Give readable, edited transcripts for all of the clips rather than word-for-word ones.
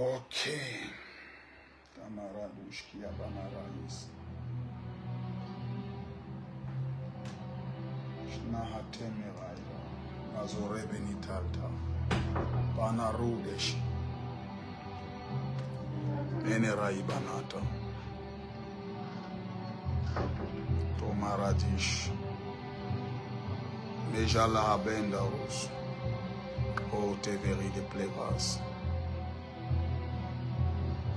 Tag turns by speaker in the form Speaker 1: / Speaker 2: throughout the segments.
Speaker 1: Ok. Camarados que abanarais. Nahatemeraira. Nazorebenitalta. Banarudesh. Enerai banata. Tomaradish. Mejala abendaus. O teveri de plevas.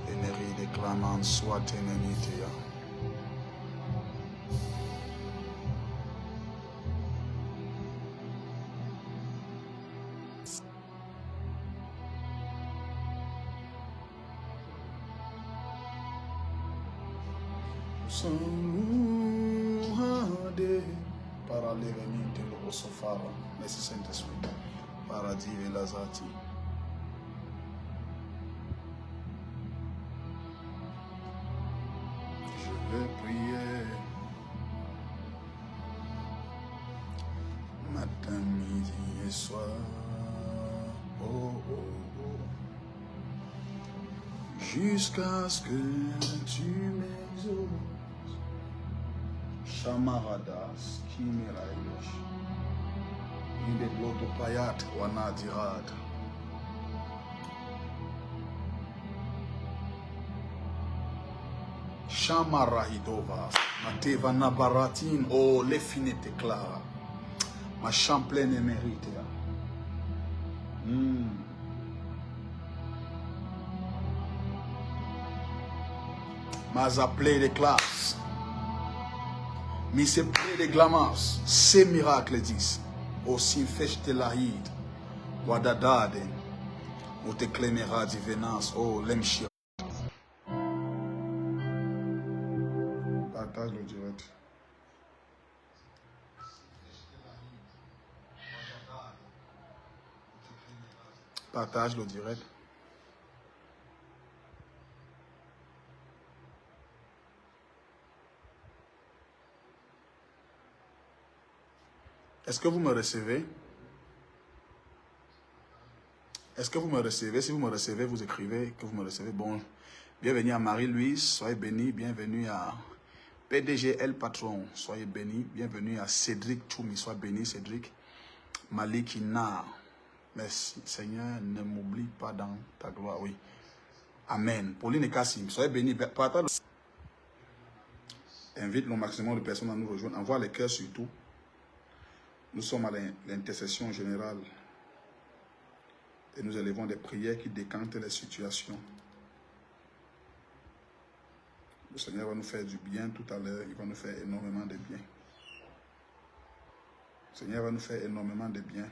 Speaker 1: Eneri de claman soit enenitia. Para l'eveninte lo sofara, merci Saint-Esprit, paradis et lazati. Je vais prier matin, midi et soir. Oh, oh, oh. Jusqu'à ce que tu m'exauces. Chamaradas, Kimiraïch, Inde Glotopayat, Wanadirad. Chamarahidovas, Mateva Nabaratin, oh, les finettes claires, ma champlaine émérite. Mas appelé de classes. Mais c'est plein de glamas, ces miracles disent, aussi fèche de l'ahid, wadadade, ou te clémera divenance, oh l'emchir. Partage le direct. Partage le direct. Est-ce que vous me recevez? Est-ce que vous me recevez? Si vous me recevez, vous écrivez que vous me recevez. Bon, bienvenue à Marie-Louise, soyez bénis. Bienvenue à PDGL Patron, soyez bénis. Bienvenue à Cédric Choumi, soyez béni Cédric. Malik Ina, merci Seigneur, ne m'oublie pas dans ta gloire, oui. Amen. Pauline et Kassim, soyez bénis. Partage. Invite le maximum de personnes à nous rejoindre. Envoie les cœurs surtout. Nous sommes à l'intercession générale et nous élevons des prières qui décantent les situations. Le Seigneur va nous faire du bien tout à l'heure, il va nous faire énormément de bien. Le Seigneur va nous faire énormément de bien.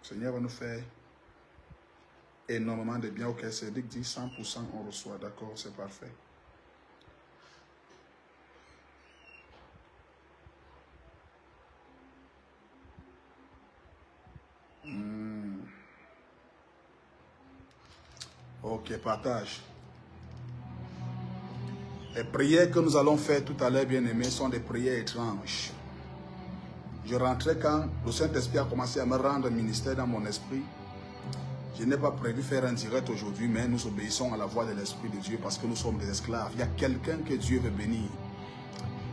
Speaker 1: Le Seigneur va nous faire énormément de bien. Ok, Cédric dit 100% on reçoit, d'accord, c'est parfait. Ok, partage. Les prières que nous allons faire tout à l'heure, bien-aimés, sont des prières étranges. Je rentrais quand le Saint-Esprit a commencé à me rendre ministère dans mon esprit. Je n'ai pas prévu faire un direct aujourd'hui, mais nous obéissons à la voix de l'Esprit de Dieu parce que nous sommes des esclaves. Il y a quelqu'un que Dieu veut bénir.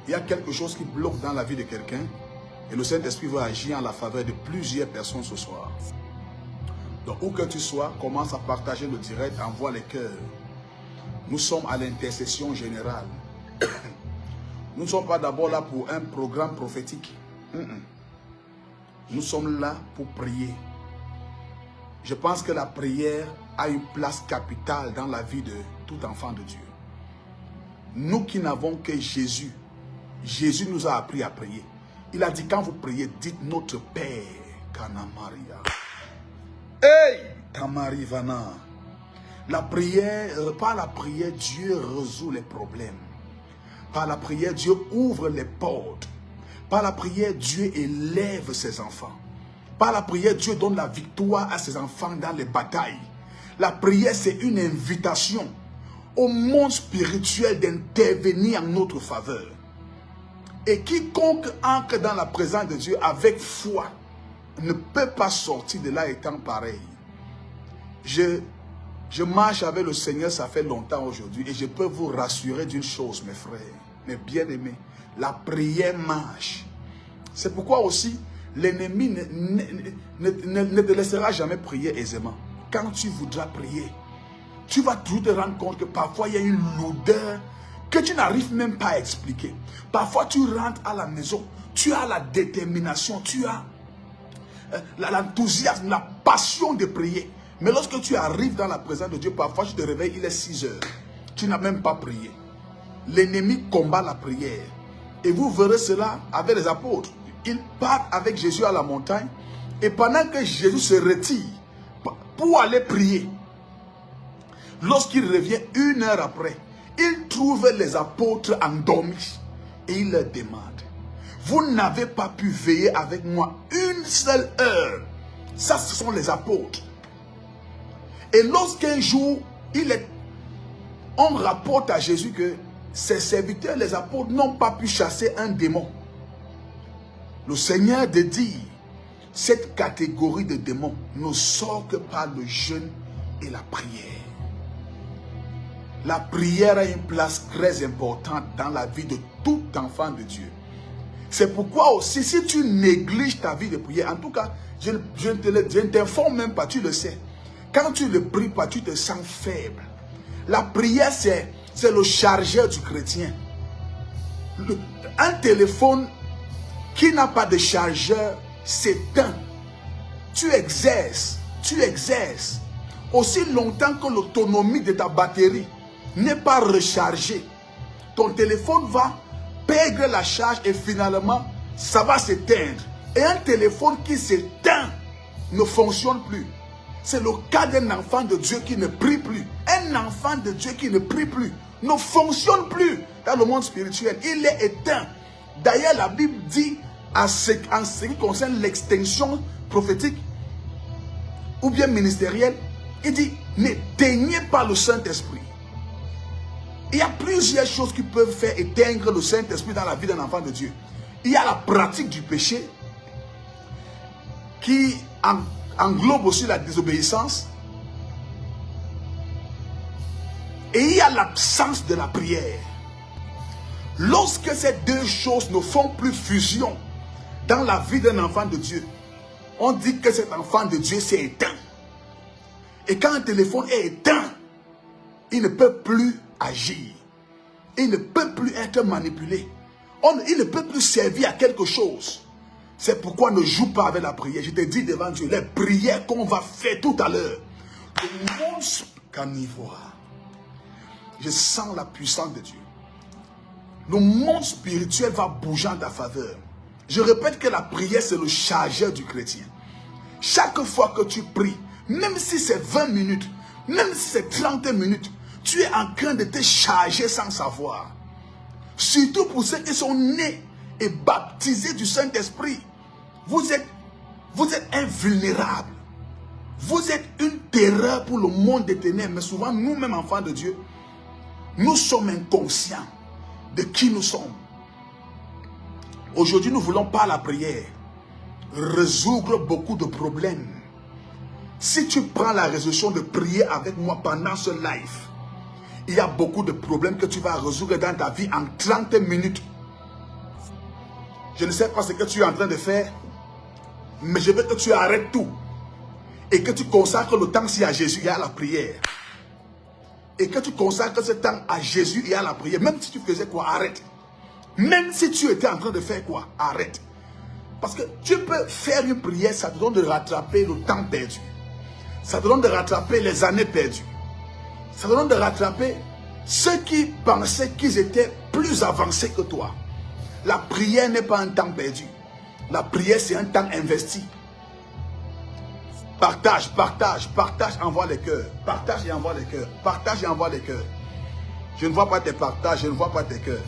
Speaker 1: Il y a quelque chose qui bloque dans la vie de quelqu'un et le Saint-Esprit va agir en la faveur de plusieurs personnes ce soir. Donc, où que tu sois, commence à partager le direct, envoie les cœurs. Nous sommes à l'intercession générale. Nous ne sommes pas d'abord là pour un programme prophétique. Nous sommes là pour prier. Je pense que la prière a une place capitale dans la vie de tout enfant de Dieu. Nous qui n'avons que Jésus, Jésus nous a appris à prier. Il a dit, quand vous priez, dites notre Père, Kana Maria. Hey, Tamarivana. La prière, par la prière, Dieu résout les problèmes. Par la prière, Dieu ouvre les portes. Par la prière, Dieu élève ses enfants. Par la prière, Dieu donne la victoire à ses enfants dans les batailles. La prière, c'est une invitation au monde spirituel d'intervenir en notre faveur. Et quiconque entre dans la présence de Dieu avec foi ne peut pas sortir de là étant pareil. Je marche avec le Seigneur, ça fait longtemps aujourd'hui, et je peux vous rassurer d'une chose, mes frères, mes bien-aimés. La prière marche. C'est pourquoi aussi, l'ennemi ne te laissera jamais prier aisément. Quand tu voudras prier, tu vas toujours te rendre compte que parfois il y a une lourdeur que tu n'arrives même pas à expliquer. Parfois tu rentres à la maison, tu as la détermination, tu as l'enthousiasme, la passion de prier. Mais lorsque tu arrives dans la présence de Dieu, parfois tu te réveilles, il est 6 heures. Tu n'as même pas prié. L'ennemi combat la prière. Et vous verrez cela avec les apôtres. Ils partent avec Jésus à la montagne. Et pendant que Jésus se retire pour aller prier, lorsqu'il revient 1 heure après, il trouve les apôtres endormis. Et il leur demande, vous n'avez pas pu veiller avec moi 1 seule heure. Ça, ce sont les apôtres. Et lorsqu'un jour, on rapporte à Jésus que ses serviteurs, les apôtres, n'ont pas pu chasser un démon. Le Seigneur de dire, cette catégorie de démons ne sort que par le jeûne et la prière. La prière a une place très importante dans la vie de tout enfant de Dieu. C'est pourquoi aussi, si tu négliges ta vie de prière, en tout cas, je ne t'informe même pas, tu le sais. Quand tu ne pries pas, tu te sens faible. La prière, c'est le chargeur du chrétien. Un téléphone qui n'a pas de chargeur s'éteint. Tu exerces. Aussi longtemps que l'autonomie de ta batterie n'est pas rechargée, ton téléphone va perdre la charge et finalement, ça va s'éteindre. Et un téléphone qui s'éteint ne fonctionne plus. C'est le cas d'un enfant de Dieu qui ne prie plus. Un enfant de Dieu qui ne prie plus ne fonctionne plus dans le monde spirituel. Il est éteint. D'ailleurs, la Bible dit, en ce qui concerne l'extinction prophétique ou bien ministérielle, il dit, n'éteignez pas le Saint-Esprit. Il y a plusieurs choses qui peuvent faire éteindre le Saint-Esprit dans la vie d'un enfant de Dieu. Il y a la pratique du péché qui englobe aussi la désobéissance. Et il y a l'absence de la prière. Lorsque ces deux choses ne font plus fusion dans la vie d'un enfant de Dieu, on dit que cet enfant de Dieu s'est éteint. Et quand un téléphone est éteint, il ne peut plus agir. Il ne peut plus être manipulé. Il ne peut plus servir à quelque chose. C'est pourquoi ne joue pas avec la prière. Je te dis devant Dieu, les prières qu'on va faire tout à l'heure, le monde qu'en y voir. Je sens la puissance de Dieu. Le monde spirituel va bouger en ta faveur. Je répète que la prière, c'est le chargeur du chrétien. Chaque fois que tu pries, même si c'est 20 minutes, même si c'est 30 minutes, tu es en train de te charger sans savoir. Surtout pour ceux qui sont nés et baptisés du Saint-Esprit. Vous êtes invulnérables. Vous êtes une terreur pour le monde des ténèbres. Mais souvent, nous-mêmes, enfants de Dieu, nous sommes inconscients de qui nous sommes. Aujourd'hui, nous voulons par la prière résoudre beaucoup de problèmes. Si tu prends la résolution de prier avec moi pendant ce live, il y a beaucoup de problèmes que tu vas résoudre dans ta vie en 30 minutes. Je ne sais pas ce que tu es en train de faire, mais je veux que tu arrêtes tout et que tu consacres le temps à Jésus et à la prière. Et que tu consacres ce temps à Jésus et à la prière. Même si tu faisais quoi, arrête. Même si tu étais en train de faire quoi, arrête. Parce que tu peux faire une prière, ça te donne de rattraper le temps perdu. Ça te donne de rattraper les années perdues. Ça te donne de rattraper ceux qui pensaient qu'ils étaient plus avancés que toi. La prière n'est pas un temps perdu. La prière, c'est un temps investi. Partage, envoie les cœurs. Partage et envoie les cœurs. Partage et envoie les cœurs. Je ne vois pas tes partages, je ne vois pas tes cœurs.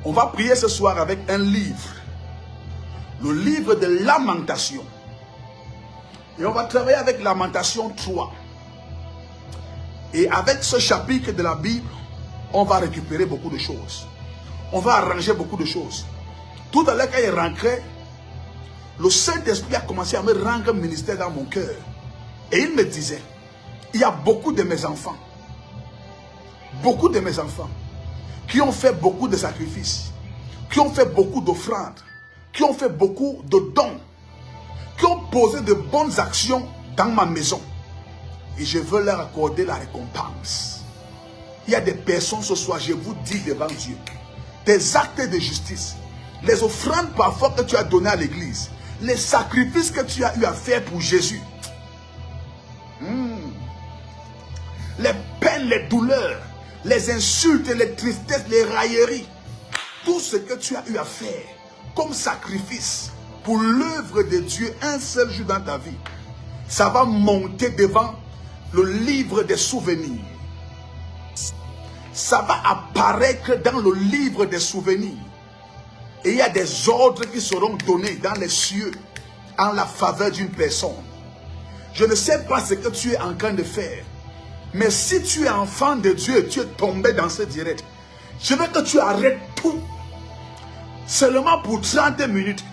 Speaker 1: On va prier ce soir avec un livre. Le livre de Lamentation. Et on va travailler avec Lamentation 3. Et avec ce chapitre de la Bible, on va récupérer beaucoup de choses. On va arranger beaucoup de choses. Tout à l'heure, quand il rentrait, le Saint-Esprit a commencé à me rendre ministère dans mon cœur. Et il me disait, il y a beaucoup de mes enfants, qui ont fait beaucoup de sacrifices, qui ont fait beaucoup d'offrandes, qui ont fait beaucoup de dons, qui ont posé de bonnes actions dans ma maison. Et je veux leur accorder la récompense. Il y a des personnes ce soir, je vous dis devant Dieu, des actes de justice, les offrandes parfois que tu as données à l'église, les sacrifices que tu as eu à faire pour Jésus, les peines, les douleurs, les insultes, les tristesses, les railleries, tout ce que tu as eu à faire comme sacrifice pour l'œuvre de Dieu un seul jour dans ta vie, ça va monter devant le livre des souvenirs. Ça va apparaître dans le livre des souvenirs. Et il y a des ordres qui seront donnés dans les cieux en la faveur d'une personne. Je ne sais pas ce que tu es en train de faire, mais si tu es enfant de Dieu et tu es tombé dans ce direct, je veux que tu arrêtes tout seulement pour 30 minutes.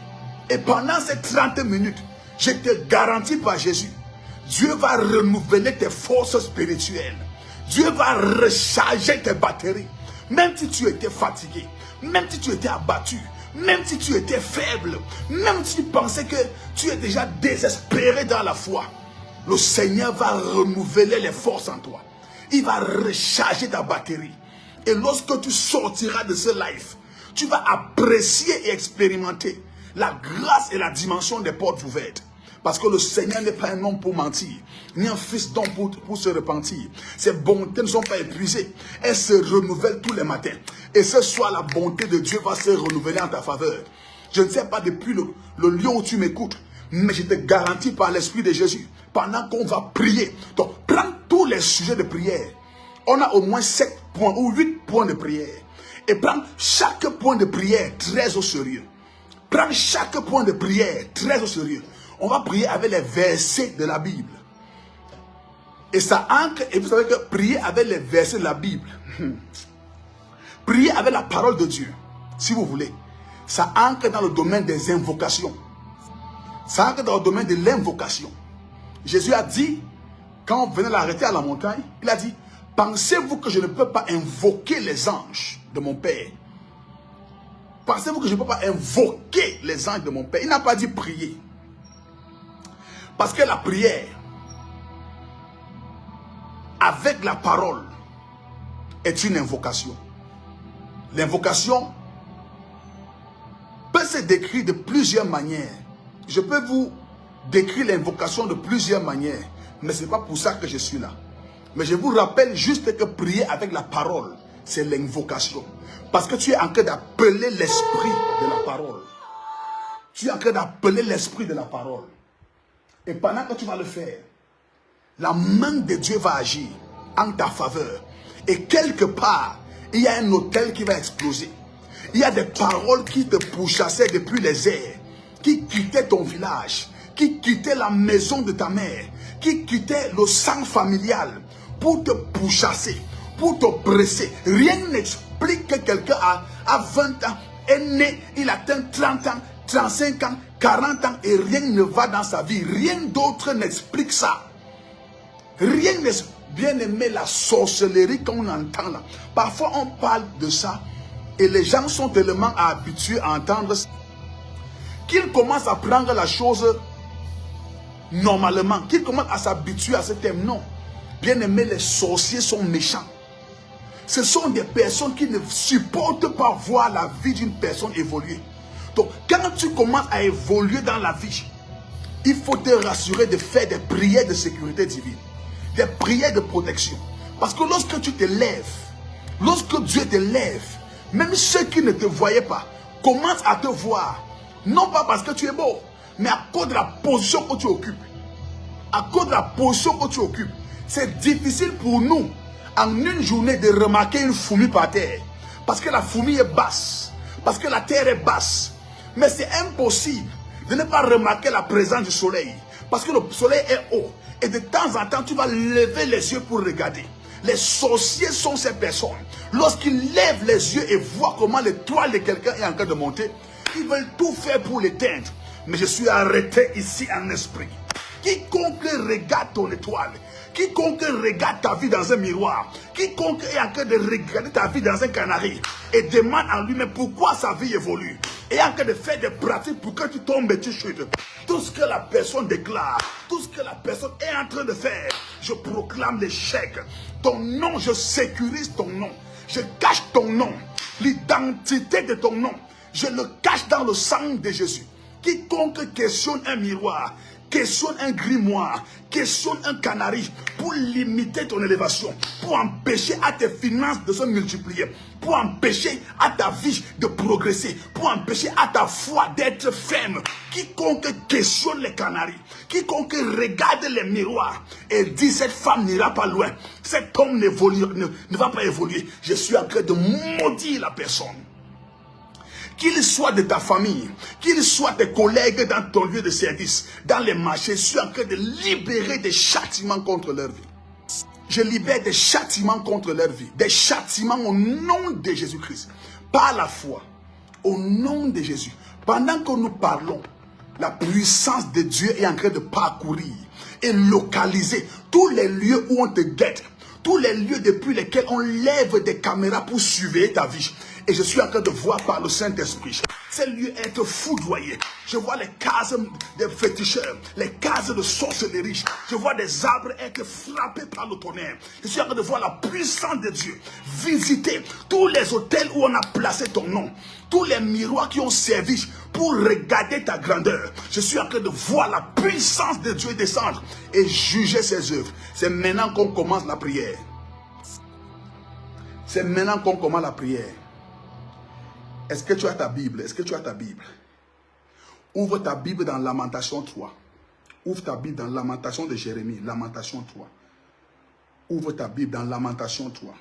Speaker 1: Et pendant ces 30 minutes, je te garantis par Jésus, Dieu va renouveler tes forces spirituelles. Dieu va recharger tes batteries. Même si tu étais fatigué, même si tu étais abattu, même si tu étais faible, même si tu pensais que tu es déjà désespéré dans la foi, le Seigneur va renouveler les forces en toi. Il va recharger ta batterie. Et lorsque tu sortiras de ce life, tu vas apprécier et expérimenter la grâce et la dimension des portes ouvertes. Parce que le Seigneur n'est pas un homme pour mentir, ni un fils d'homme pour se repentir. Ses bontés ne sont pas épuisées. Elles se renouvellent tous les matins. Et ce soir, la bonté de Dieu va se renouveler en ta faveur. Je ne sais pas depuis le lieu où tu m'écoutes, mais je te garantis par l'Esprit de Jésus, pendant qu'on va prier. Donc, prends tous les sujets de prière. On a au moins 7 points ou 8 points de prière. Et prends chaque point de prière très au sérieux. Prends chaque point de prière très au sérieux. On va prier avec les versets de la Bible. Et ça ancre, et vous savez que prier avec les versets de la Bible, prier avec la parole de Dieu, si vous voulez, ça ancre dans le domaine des invocations. Ça ancre dans le domaine de l'invocation. Jésus a dit, quand on venait l'arrêter à la montagne, il a dit, pensez-vous que je ne peux pas invoquer les anges de mon Père? Pensez-vous que je ne peux pas invoquer les anges de mon Père? Il n'a pas dit prier. Parce que la prière, avec la parole, est une invocation. L'invocation peut se décrire de plusieurs manières. Je peux vous décrire l'invocation de plusieurs manières, mais ce n'est pas pour ça que je suis là. Mais je vous rappelle juste que prier avec la parole, c'est l'invocation. Parce que tu es en train d'appeler l'esprit de la parole. Tu es en train d'appeler l'esprit de la parole. Et pendant que tu vas le faire, la main de Dieu va agir en ta faveur. Et quelque part, il y a un hôtel qui va exploser. Il y a des paroles qui te pourchassaient depuis les airs, qui quittaient ton village, qui quittaient la maison de ta mère, qui quittaient le sang familial pour te pourchasser, pour te presser. Rien n'explique que quelqu'un a 20 ans, est né, il atteint 30 ans, 35 ans, 40 ans et rien ne va dans sa vie. Rien d'autre n'explique ça. Rien n'explique. Bien aimé, la sorcellerie qu'on entend là. Parfois on parle de ça et les gens sont tellement habitués à entendre ça qu'ils commencent à prendre la chose normalement, qu'ils commencent à s'habituer à ce thème. Non. Bien aimé, les sorciers sont méchants. Ce sont des personnes qui ne supportent pas voir la vie d'une personne évoluer. Donc, quand tu commences à évoluer dans la vie, il faut te rassurer de faire des prières de sécurité divine, des prières de protection. Parce que lorsque tu te lèves, lorsque Dieu te lève, même ceux qui ne te voyaient pas commencent à te voir. Non pas parce que tu es beau, mais à cause de la position que tu occupes. À cause de la position que tu occupes. C'est difficile pour nous, en une journée, de remarquer une fourmi par terre. Parce que la fourmi est basse. Parce que la terre est basse. Mais c'est impossible de ne pas remarquer la présence du soleil. Parce que le soleil est haut. Et de temps en temps, tu vas lever les yeux pour regarder. Les sorciers sont ces personnes. Lorsqu'ils lèvent les yeux et voient comment l'étoile de quelqu'un est en train de monter, ils veulent tout faire pour l'éteindre. mais je suis arrêté ici en esprit. Quiconque regarde ton étoile, quiconque regarde ta vie dans un miroir, quiconque est en train de regarder ta vie dans un canari et demande en lui-même pourquoi sa vie évolue, et en train de faire des pratiques pour que tu tombes et tu chutes. Tout ce que la personne déclare, tout ce que la personne est en train de faire, je proclame l'échec. Ton nom, je sécurise ton nom. Je cache ton nom. L'identité de ton nom, je le cache dans le sang de Jésus. Quiconque questionne un miroir, questionne un grimoire, questionne un canari pour limiter ton élévation, pour empêcher à tes finances de se multiplier, pour empêcher à ta vie de progresser, pour empêcher à ta foi d'être ferme. Quiconque questionne les canaris, quiconque regarde les miroirs et dit cette femme n'ira pas loin, cet homme ne va pas évoluer, je suis en train de maudire la personne. Qu'il soit de ta famille, qu'il soit tes collègues dans ton lieu de service, dans les marchés, je suis en train de libérer des châtiments contre leur vie. Je libère des châtiments contre leur vie, des châtiments au nom de Jésus-Christ, par la foi, au nom de Jésus. Pendant que nous parlons, la puissance de Dieu est en train de parcourir et localiser tous les lieux où on te guette, tous les lieux depuis lesquels on lève des caméras pour surveiller ta vie. Et je suis en train de voir par le Saint-Esprit ces lieux être foudroyés. Je vois les cases des féticheurs, les cases de sorcellerie. Je vois des arbres être frappés par le tonnerre. Je suis en train de voir la puissance de Dieu visiter tous les hôtels où on a placé ton nom, tous les miroirs qui ont servi pour regarder ta grandeur. Je suis en train de voir la puissance de Dieu descendre et juger ses œuvres. C'est maintenant qu'on commence la prière. C'est maintenant qu'on commence la prière. Est-ce que tu as ta Bible? Est-ce que tu as ta Bible? Ouvre ta Bible dans Lamentation 3. Ouvre ta Bible dans Lamentation de Jérémie. Lamentation 3. Ouvre ta Bible dans Lamentation 3.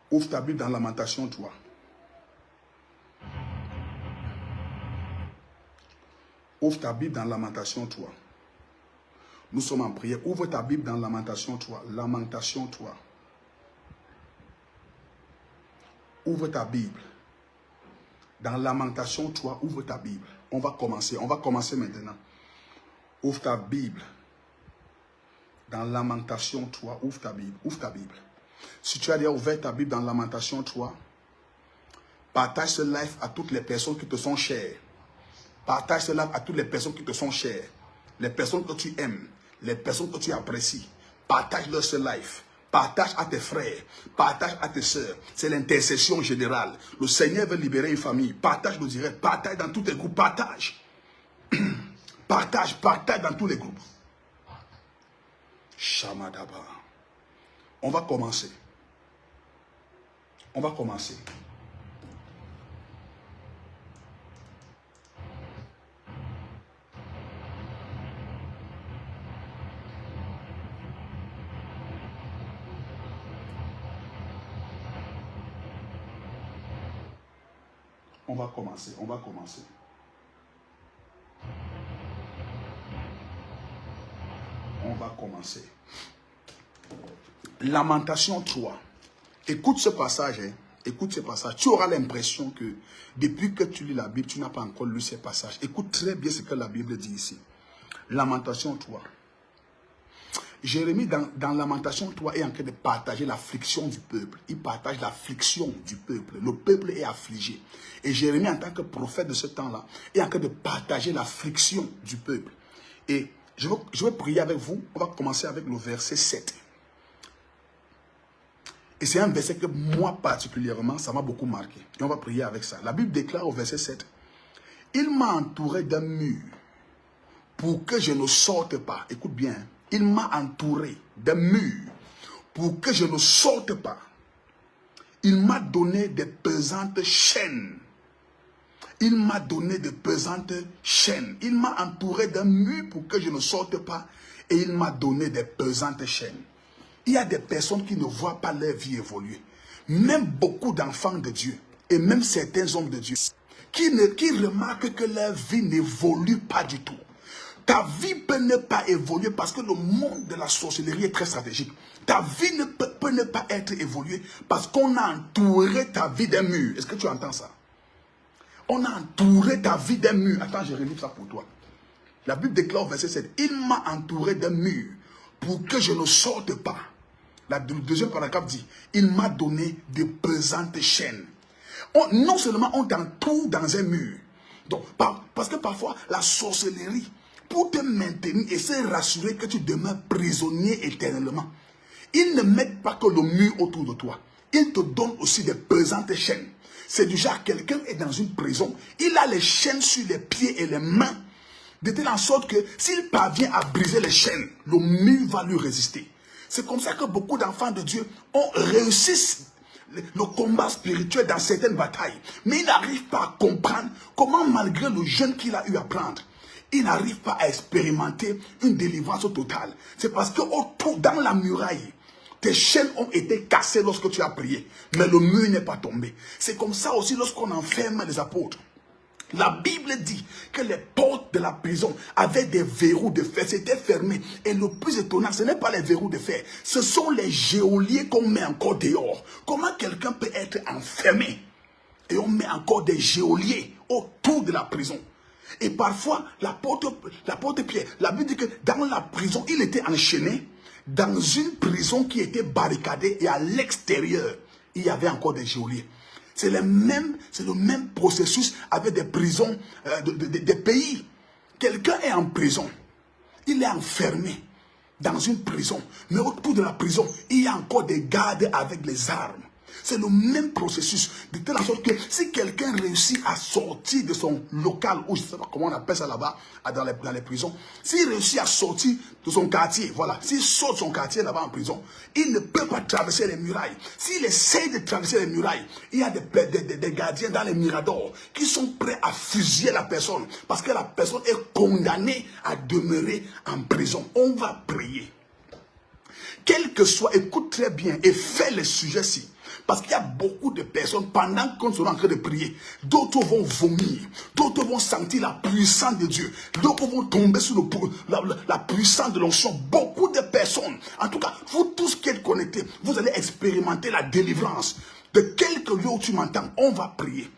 Speaker 1: Ouvre ta Bible dans Lamentation 3. Ouvre ta Bible dans Lamentation 3. Nous sommes en prière. Ouvre ta Bible dans Lamentation 3. Lamentation 3. Ouvre ta Bible. Dans Lamentation 3, ouvre ta Bible. On va commencer maintenant. Ouvre ta Bible. Dans Lamentation 3, ouvre ta Bible. Ouvre ta Bible. Si tu as déjà ouvert ta Bible dans Lamentation 3, partage ce live à toutes les personnes qui te sont chères. Partage ce live à toutes les personnes qui te sont chères. Les personnes que tu aimes, les personnes que tu apprécies. Partage-leur ce live. Partage à tes frères, partage à tes soeurs. C'est l'intercession générale. Le Seigneur veut libérer une famille. Partage le direct, partage dans tous tes groupes, partage. Partage dans tous les groupes. Shamadaba. On va commencer. On va commencer. On va commencer, on va commencer. On va commencer. Lamentation 3. Écoute ce passage, hein. Écoute ce passage. Tu auras l'impression que depuis que tu lis la Bible, tu n'as pas encore lu ce passage. Écoute très bien ce que la Bible dit ici. Lamentation 3. Jérémie, dans Lamentation 3, est en train de partager l'affliction du peuple. Il partage l'affliction du peuple. Le peuple est affligé. Et Jérémie, en tant que prophète de ce temps-là, est en train de partager l'affliction du peuple. Et je vais prier avec vous. On va commencer avec le verset 7. Et c'est un verset que moi particulièrement, ça m'a beaucoup marqué. Et on va prier avec ça. La Bible déclare au verset 7. Il m'a entouré d'un mur pour que je ne sorte pas. Écoute bien. Il m'a entouré d'un mur pour que je ne sorte pas. Il m'a donné des pesantes chaînes. Il m'a donné de pesantes chaînes. Il m'a entouré d'un mur pour que je ne sorte pas. Et il m'a donné des pesantes chaînes. Il y a des personnes qui ne voient pas leur vie évoluer. Même beaucoup d'enfants de Dieu. Et même certains hommes de Dieu. Qui remarquent que leur vie n'évolue pas du tout. Ta vie peut ne pas évoluer parce que le monde de la sorcellerie est très stratégique. Ta vie peut ne pas être évoluée parce qu'on a entouré ta vie d'un mur. Est-ce que tu entends ça? On a entouré ta vie d'un mur. Attends, je relis ça pour toi. La Bible déclare au verset 7. Il m'a entouré d'un mur pour que je ne sorte pas. Le deuxième paragraphe dit, il m'a donné de pesantes chaînes. Non seulement on t'entoure dans un mur, donc, parce que parfois la sorcellerie, pour te maintenir et se rassurer que tu demeures prisonnier éternellement, ils ne mettent pas que le mur autour de toi. Ils te donnent aussi des pesantes chaînes. C'est du genre, quelqu'un est dans une prison, il a les chaînes sur les pieds et les mains, de telle sorte que s'il parvient à briser les chaînes, le mur va lui résister. C'est comme ça que beaucoup d'enfants de Dieu ont réussi le combat spirituel dans certaines batailles. Mais ils n'arrivent pas à comprendre comment, malgré le jeûne qu'il a eu à prendre, il n'arrive pas à expérimenter une délivrance totale. C'est parce que autour, dans la muraille, tes chaînes ont été cassées lorsque tu as prié, mais le mur n'est pas tombé. C'est comme ça aussi lorsqu'on enferme les apôtres. La Bible dit que les portes de la prison avaient des verrous de fer, c'était fermé. Et le plus étonnant, ce n'est pas les verrous de fer, ce sont les geôliers qu'on met encore dehors. Comment quelqu'un peut être enfermé et on met encore des geôliers autour de la prison? Et parfois, l'apôtre Pierre, la Bible dit que dans la prison, il était enchaîné dans une prison qui était barricadée et à l'extérieur, il y avait encore des geôliers. C'est le même processus avec des prisons des pays. Quelqu'un est en prison, il est enfermé dans une prison, mais autour de la prison, il y a encore des gardes avec les armes. C'est le même processus, de telle sorte que si quelqu'un réussit à sortir de son local, ou je ne sais pas comment on appelle ça là-bas, dans les prisons, s'il réussit à sortir de son quartier, voilà, s'il sort de son quartier là-bas en prison, il ne peut pas traverser les murailles. S'il essaie de traverser les murailles, il y a des gardiens dans les miradors qui sont prêts à fusiller la personne, parce que la personne est condamnée à demeurer en prison. On va prier. Quel que soit, écoute très bien et fais le sujet-ci. Parce qu'il y a beaucoup de personnes, pendant qu'on sera en train de prier, d'autres vont vomir, d'autres vont sentir la puissance de Dieu, d'autres vont tomber sur la puissance de l'onction. Beaucoup de personnes, en tout cas, vous tous qui êtes connectés, vous allez expérimenter la délivrance. De quelque lieu où tu m'entends, on va prier.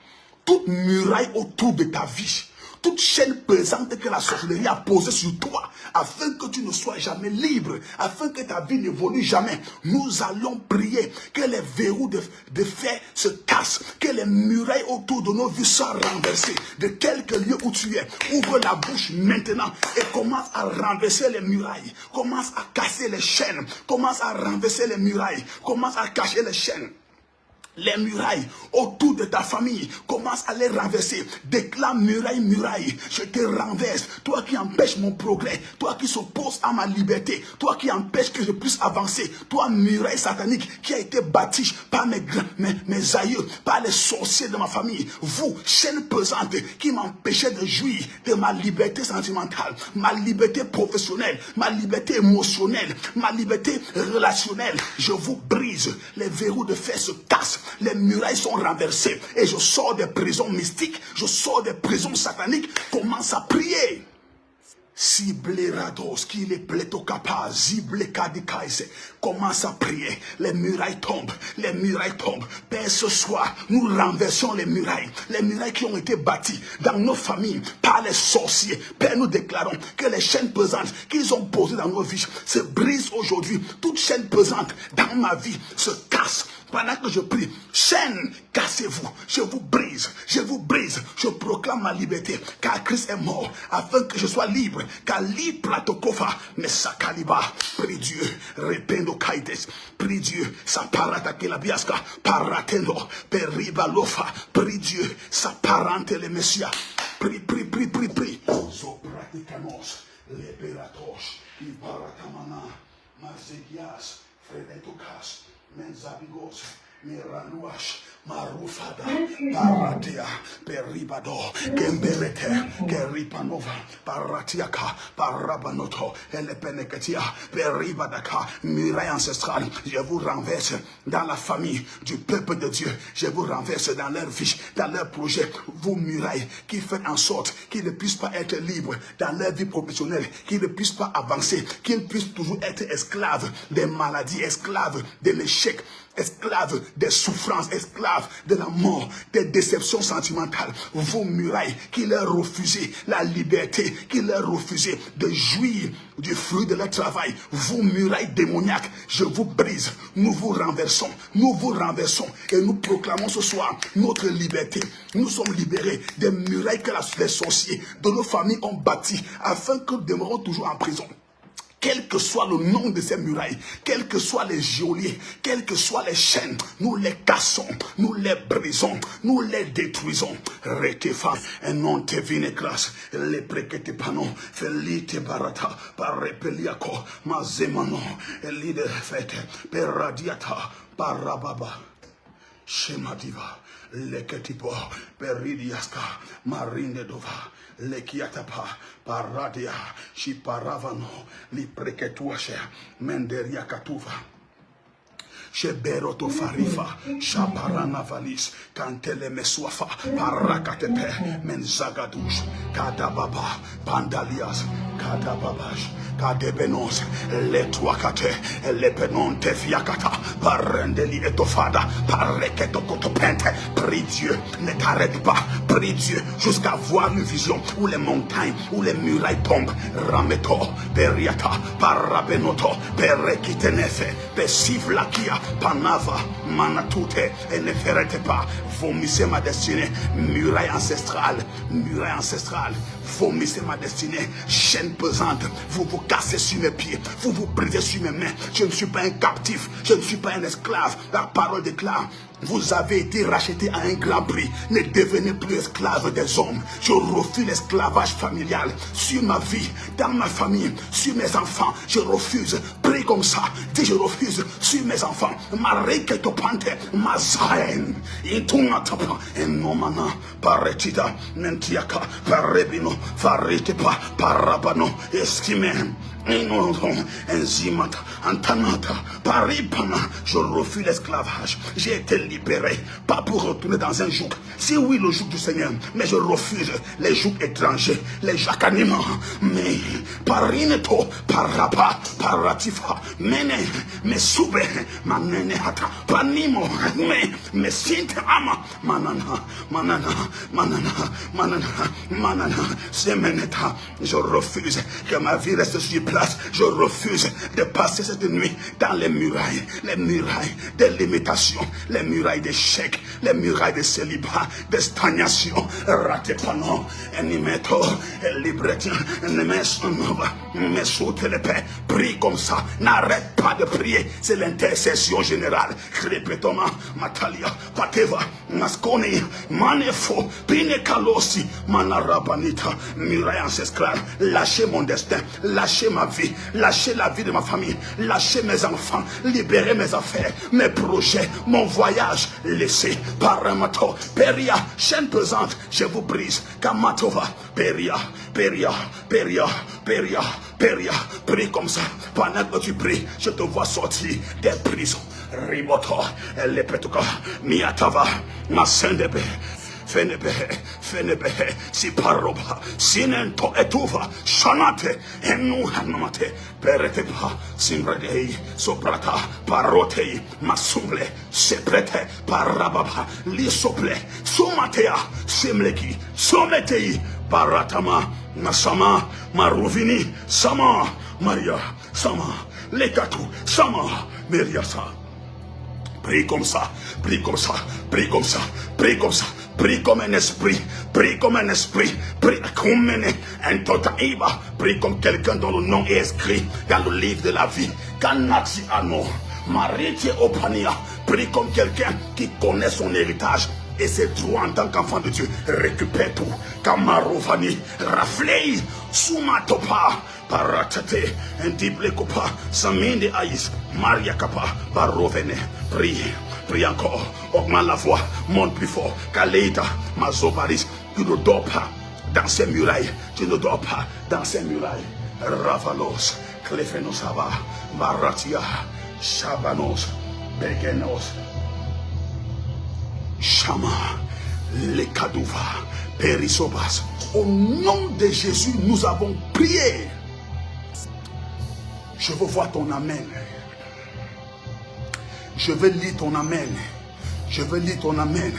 Speaker 1: Toute muraille autour de ta vie, toute chaîne pesante que la sorcellerie a posée sur toi, afin que tu ne sois jamais libre, afin que ta vie n'évolue jamais, nous allons prier que les verrous de fer se cassent, que les murailles autour de nos vies soient renversées. De quelque lieu où tu es, ouvre la bouche maintenant et commence à renverser les murailles, commence à casser les chaînes, commence à renverser les murailles, commence à cacher les chaînes. Les murailles autour de ta famille, commence à les renverser. Déclare muraille, muraille, je te renverse. Toi qui empêches mon progrès, toi qui s'opposes à ma liberté, toi qui empêches que je puisse avancer, toi muraille satanique qui a été bâtie par mes aïeux, par les sorciers de ma famille. Vous, chaîne pesante qui m'empêchait de jouir de ma liberté sentimentale, ma liberté professionnelle, ma liberté émotionnelle, ma liberté relationnelle. Je vous brise, les verrous de fer se cassent. Les murailles sont renversées et je sors des prisons mystiques, je sors des prisons sataniques, commence à prier. Ciblerados, qui les pléto capaz, zible kadikaise, commence à prier. Les murailles tombent, les murailles tombent. Père, ce soir, nous renversons les murailles qui ont été bâties dans nos familles par les sorciers. Père, nous déclarons que les chaînes pesantes qu'ils ont posées dans nos vies se brisent aujourd'hui. Toute chaîne pesante dans ma vie se casse. Pendant que je prie, chaîne, cassez-vous, je vous brise, je proclame ma liberté, car Christ est mort, afin que je sois libre, car libre tokofa, mais sa caliba, prie Dieu, rependo kaites, prie Dieu, sa parata que la biasca, paratendo, periba lofa, prie Dieu, sa parente le messia, prie, so praticanos, liberatos, ibaratamana, mazegias, fredetocas, Menzabigos, Miranuash, Marufada, Paratia, Peribado, Gemberete, Keripanova, Paratiaka, Parabanoto, Elepeneketia, Peribadaka, muraille ancestrale. Je vous renverse dans la famille du peuple de Dieu. Je vous renverse dans leur vie, dans leur projet. Vous murailles qui faites en sorte qu'ils ne puissent pas être libres dans leur vie professionnelle, qu'ils ne puissent pas avancer, qu'ils puissent toujours être esclaves des maladies, esclaves de l'échec, esclaves des souffrances, esclaves de la mort, des déceptions sentimentales. Vos murailles qui leur refusez la liberté, qui leur refusez de jouir du fruit de leur travail. Vos murailles démoniaques, je vous brise. Nous vous renversons et nous proclamons ce soir notre liberté. Nous sommes libérés des murailles que les sorciers de nos familles ont bâties afin que nous demeurons toujours en prison. Quel que soit le nom de ces murailles, quels que soient les geôliers, quelles que soient les chaînes, nous les cassons, nous les brisons, nous les détruisons. Retefa, et non te vinecras, les préquete panon, felite barata, par repeliaco, mazemano, et l'ide fete, per radiata, par rababa, shemadiva. Leketipo, peridiaska, marinde dova, lekiatapa, paradia, shiparavano, li preketuashe, menderia katuva. Sheberoto farifa, shaparana valis, kantele meswafa, parakatepe, menzagadush, kadababa, pandalias, kadababash, kadebenos, letuakate, lepenonte fiakata, parendeli etofada, pareketokotopente. Prie Dieu, ne t'arrête pas, prie Dieu, jusqu'à voir une vision où les montagnes, où les murailles tombent. Rameto, periata, parabenoto, perekitenefe, pesivlakia, panava, manatute, et ne ferrete pas, vomissez ma destinée, muraille ancestrale, vomissez ma destinée, chaîne pesante, vous vous cassez sur mes pieds, vous vous brisez sur mes mains. Je ne suis pas un captif, je ne suis pas un esclave. La parole déclare: vous avez été racheté à un grand prix. Ne devenez plus esclave des hommes. Je refuse l'esclavage familial sur ma vie, dans ma famille, sur mes enfants. Je refuse. Prie comme ça. Dis: je refuse sur mes enfants. Ma reketopante, ma zaen. Intunatapa, enomana, paretida, mentiaka, parebino, faretepa, parabano, estimem. Enzimata, antanata, paripana. Je refuse l'esclavage. J'ai été libéré, pas pour retourner dans un joug. Si oui, le joug du Seigneur, mais je refuse les jougs étrangers, les jacaniments. Mais parineto, parapa, paratifa, mene, me soube, manene hata, panimo, me sinte ama, manana, semeneta. Je refuse que ma vie reste sur place. Je refuse de passer cette nuit dans les murailles des limitations, les murailles d'échec, les murailles de célibat, de stagnation. Ratepano, enimeto, libretien, me saute les paix. Prie comme ça, n'arrête pas de prier. C'est l'intercession générale. Répétons-moi, Matalia, Pateva, Nasconi, Manefo, Pinekalosi, Manarabanita, muraille ancestrale. Lâchez mon destin, lâchez ma vie, lâchez la vie de ma famille, lâchez mes enfants, libérez mes affaires, mes projets, mon voyage. Laissez Paramato, Peria, chaîne pesante, je vous brise. Kamatova, Peria, prie comme ça. Pendant que tu pries, je te vois sortir des prisons. Rimoto, Lepetuka, Miatava, Masendebe. Fenebe, si paroba, sinento etuva, shanate, enu hanamate, peretepa, simredei, soprata, parotei, masumble, seprete, parababa, lisople, sumatea, simleki, sometei, paratama, nasama, maruvini, sama, Maria, sama, lekatu, sama, meriasa. Prie comme ça, prie comme ça, prie comme ça, prie comme ça. Prie comme un esprit, prie comme un esprit, prie comme un totaïba, prie comme quelqu'un dont le nom est inscrit dans le livre de la vie. Kanati ano, mariti opania, prie comme quelqu'un qui connaît son héritage et ses droits en tant qu'enfant de Dieu. Récupère tout. Kamarovani, raflei, sumatopa, paratate, indible copa, saminde aïs, Maria Kapa, barovene, prie. Prie encore, augmente la voix, monte plus fort. Kaleita, Mazobaris, tu ne dors pas dans ces murailles, tu ne dors pas dans ces murailles. Ravalos, Klefenosava, Baratia, Shabanos, Begenos, Shama, Lekadouva, Perisobas. Au nom de Jésus, nous avons prié. Je veux voir ton amen. Je veux lire ton amen. Je veux lire ton amen.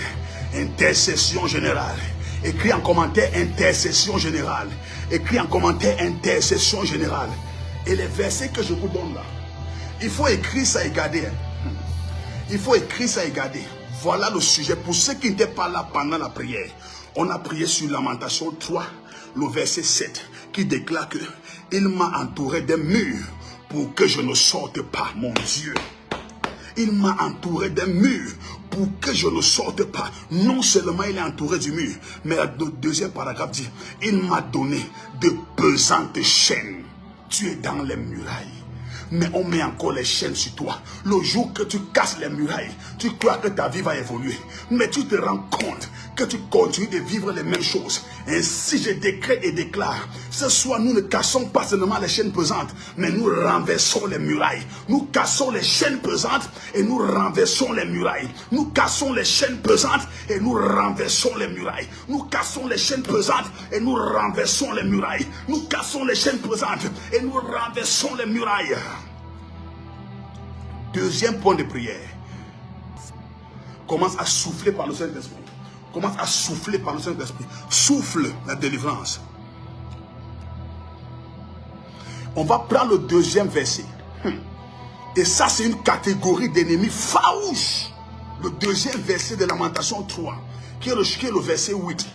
Speaker 1: Intercession générale. Écris en commentaire intercession générale. Écris en commentaire intercession générale. Et les versets que je vous donne là, il faut écrire ça et garder. Il faut écrire ça et garder. Voilà le sujet. Pour ceux qui n'étaient pas là pendant la prière, on a prié sur Lamentation 3, le verset 7, qui déclare que il m'a entouré d'un mur pour que je ne sorte pas, mon Dieu. Il m'a entouré d'un mur pour que je ne sorte pas. Non seulement il est entouré du mur, mais le deuxième paragraphe dit, il m'a donné de pesantes chaînes. Tu es dans les murailles, mais on met encore les chaînes sur toi. Le jour que tu casses les murailles, tu crois que ta vie va évoluer, mais tu te rends compte que tu continues de vivre les mêmes choses. Ainsi je décrète et déclare, ce soir nous ne cassons pas seulement les chaînes pesantes, mais nous renversons les murailles. Nous cassons les chaînes pesantes et nous renversons les murailles. Nous cassons les chaînes pesantes et nous renversons les murailles. Nous cassons les chaînes pesantes et nous renversons les murailles. Nous cassons les chaînes pesantes et nous renversons les murailles. Deuxième point de prière. Commence à souffler par le Saint-Esprit. Commence à souffler par le Saint-Esprit. Souffle la délivrance. On va prendre le deuxième verset. Et ça, c'est une catégorie d'ennemis farouches. Le deuxième verset de Lamentation 3, qui est le verset 8.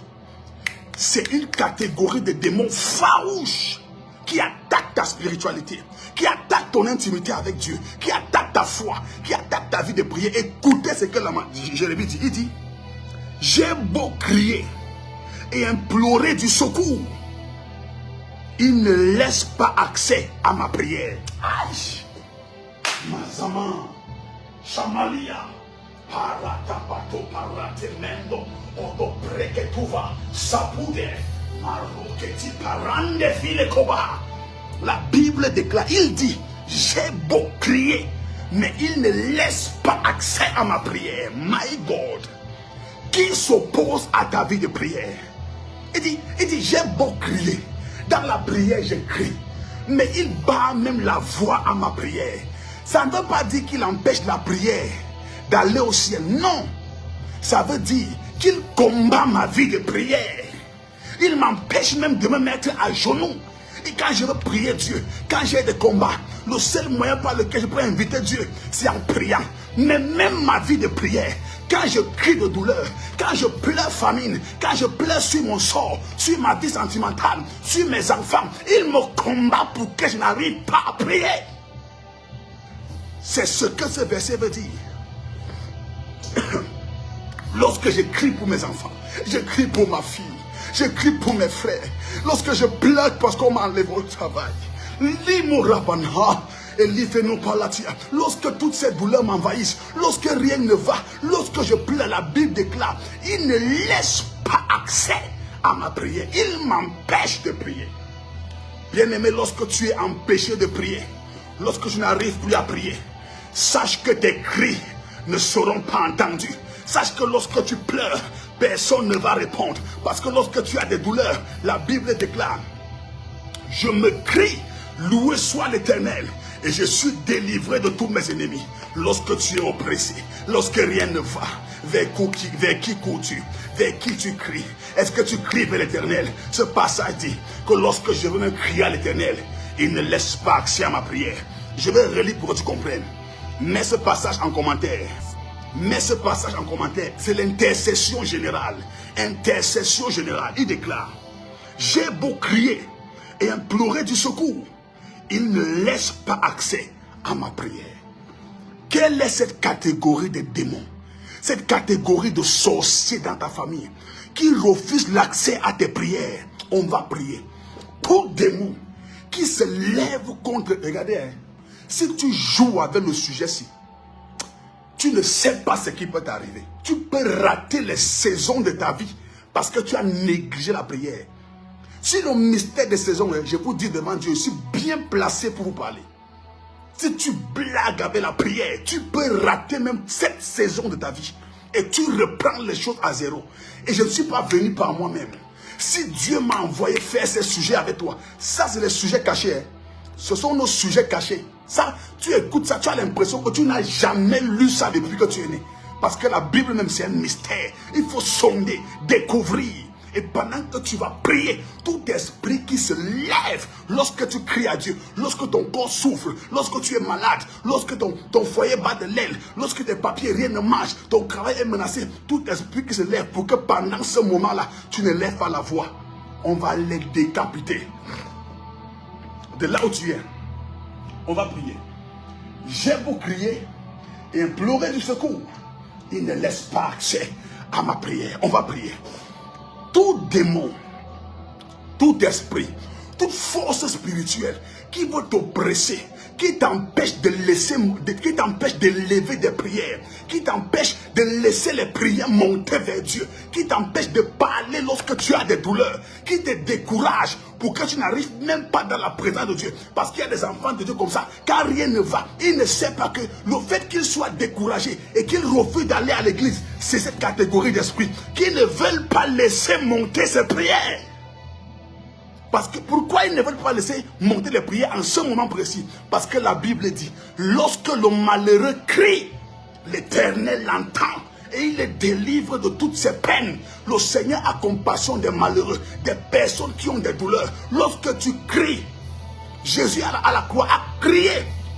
Speaker 1: C'est une catégorie de démons farouches qui attaquent ta spiritualité, qui attaquent ton intimité avec Dieu, qui attaquent ta foi, qui attaquent ta vie de prière. Écoutez ce que Jérémie dit. Il dit, j'ai beau crier et implorer du secours, il ne laisse pas accès à ma prière. Aïe! Mazama, Shamalia, Paratapato, Paratemendo, Odo Breketuva, Sapude, Maroketi, Parande Filekoba. La Bible déclare, il dit, j'ai beau crier, mais il ne laisse pas accès à ma prière. My God! Qui s'oppose à ta vie de prière. Il dit, j'ai beau crier. Dans la prière, je crie. Mais il bat même la voix à ma prière. Ça ne veut pas dire qu'il empêche la prière d'aller au ciel. Non. Ça veut dire qu'il combat ma vie de prière. Il m'empêche même de me mettre à genoux. Et quand je veux prier Dieu, quand j'ai des combats, le seul moyen par lequel je peux inviter Dieu, c'est en priant. Mais même ma vie de prière, quand je crie de douleur, quand je pleure famine, quand je pleure sur mon sort, sur ma vie sentimentale, sur mes enfants, il me combat pour que je n'arrive pas à prier. C'est ce que ce verset veut dire. Lorsque je crie pour mes enfants, je crie pour ma fille, je crie pour mes frères, lorsque je pleure parce qu'on m'a enlevé au travail, lorsque toutes ces douleurs m'envahissent, lorsque rien ne va, lorsque je pleure, la Bible déclare, il ne laisse pas accès à ma prière, il m'empêche de prier. Bien-aimé, lorsque tu es empêché de prier, lorsque tu n'arrives plus à prier, sache que tes cris ne seront pas entendus. Sache que lorsque tu pleures, personne ne va répondre. Parce que lorsque tu as des douleurs, la Bible déclare, je me crie, loué soit l'Éternel, et je suis délivré de tous mes ennemis. Lorsque tu es oppressé, lorsque rien ne va, vers qui cours-tu? Vers qui tu cries? Est-ce que tu cries vers l'Éternel? Ce passage dit que lorsque je veux me crier à l'Éternel, il ne laisse pas accès à ma prière. Je vais relire pour que tu comprennes. Mets ce passage en commentaire. Mets ce passage en commentaire. C'est l'intercession générale. Intercession générale. Il déclare, j'ai beau crier et implorer du secours, il ne laisse pas accès à ma prière. Quelle est cette catégorie de démons? Cette catégorie de sorciers dans ta famille qui refusent l'accès à tes prières. On va prier. Pour démons qui se lèvent contre... Regardez, hein, si tu joues avec le sujet-ci, tu ne sais pas ce qui peut t'arriver. Tu peux rater les saisons de ta vie parce que tu as négligé la prière. Si le mystère des saisons, je vous dis devant Dieu, je suis bien placé pour vous parler. Si tu blagues avec la prière, tu peux rater même cette saison de ta vie. Et tu reprends les choses à zéro. Et je ne suis pas venu par moi-même. Si Dieu m'a envoyé faire ces sujets avec toi, ça c'est les sujets cachés. Hein. Ce sont nos sujets cachés. Ça, tu écoutes ça, tu as l'impression que tu n'as jamais lu ça depuis que tu es né. Parce que la Bible même, c'est un mystère. Il faut sonder, découvrir. Et pendant que tu vas prier, tout esprit qui se lève lorsque tu cries à Dieu, lorsque ton corps souffre, lorsque tu es malade, lorsque ton foyer bat de l'aile, lorsque tes papiers, rien ne marche, ton travail est menacé, tout esprit qui se lève pour que pendant ce moment-là, tu ne lèves pas la voix, on va les décapiter. De là où tu es, on va prier. J'ai beau crier et implorer du secours, il ne laisse pas accès à ma prière. On va prier. Tout démon, tout esprit, toute force spirituelle qui veut t'oppresser, qui t'empêche de laisser, qui t'empêche de lever des prières, qui t'empêche de laisser les prières monter vers Dieu, qui t'empêche de parler lorsque tu as des douleurs, qui te décourage pour que tu n'arrives même pas dans la présence de Dieu. Parce qu'il y a des enfants de Dieu comme ça, car rien ne va. Ils ne savent pas que le fait qu'ils soient découragés et qu'ils refusent d'aller à l'église, c'est cette catégorie d'esprit qui ne veulent pas laisser monter ces prières. Parce que pourquoi ils ne veulent pas laisser monter les prières en ce moment précis? Parce que la Bible dit, lorsque le malheureux crie, l'Éternel l'entend et il les délivre de toutes ses peines. Le Seigneur a compassion des malheureux, des personnes qui ont des douleurs. Lorsque tu cries, Jésus à la croix a crié.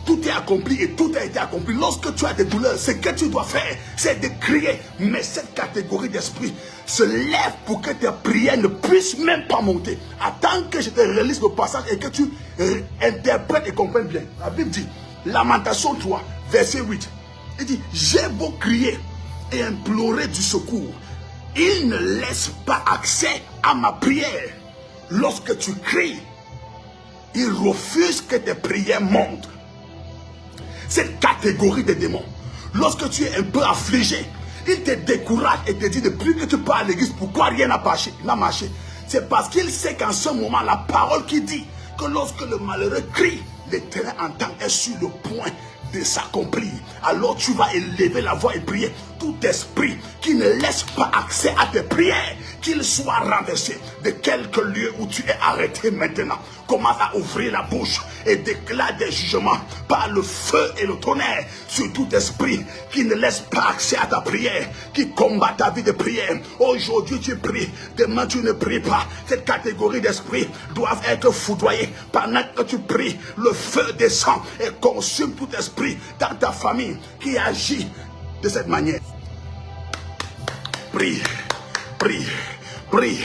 Speaker 1: Tout est accompli et tout a été accompli. Lorsque tu as des douleurs, ce que tu dois faire, c'est de crier. Mais cette catégorie d'esprit se lève pour que tes prières ne puissent même pas monter. Attends que je te relise le passage et que tu interprètes et comprennes bien. La Bible dit, Lamentation 3, verset 8. Il dit, j'ai beau crier et implorer du secours, il ne laisse pas accès à ma prière. Lorsque tu cries, il refuse que tes prières montent. Cette catégorie de démons, lorsque tu es un peu affligé, il te décourage et te dit depuis que tu pars à l'église, pourquoi rien n'a marché? C'est parce qu'il sait qu'en ce moment, la parole qui dit que lorsque le malheureux crie, l'Éternel entend est sur le point de s'accomplir. Alors tu vas élever la voix et prier. Tout esprit qui ne laisse pas accès à tes prières, qu'il soit renversé de quelque lieu où tu es arrêté maintenant. Commence à ouvrir la bouche et déclare des jugements par le feu et le tonnerre sur tout esprit qui ne laisse pas accès à ta prière, qui combat ta vie de prière. Aujourd'hui tu pries, demain tu ne pries pas. Cette catégorie d'esprits doivent être foudroyés. Pendant que tu pries, le feu descend et consume tout esprit dans ta famille qui agit de cette manière. Prie, prie, prie.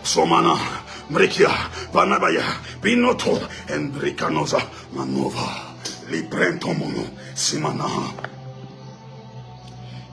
Speaker 1: Somana, Mrikia, Panabaya, Pinoto, Endrikanoza, Manova, Librentomono, Simana,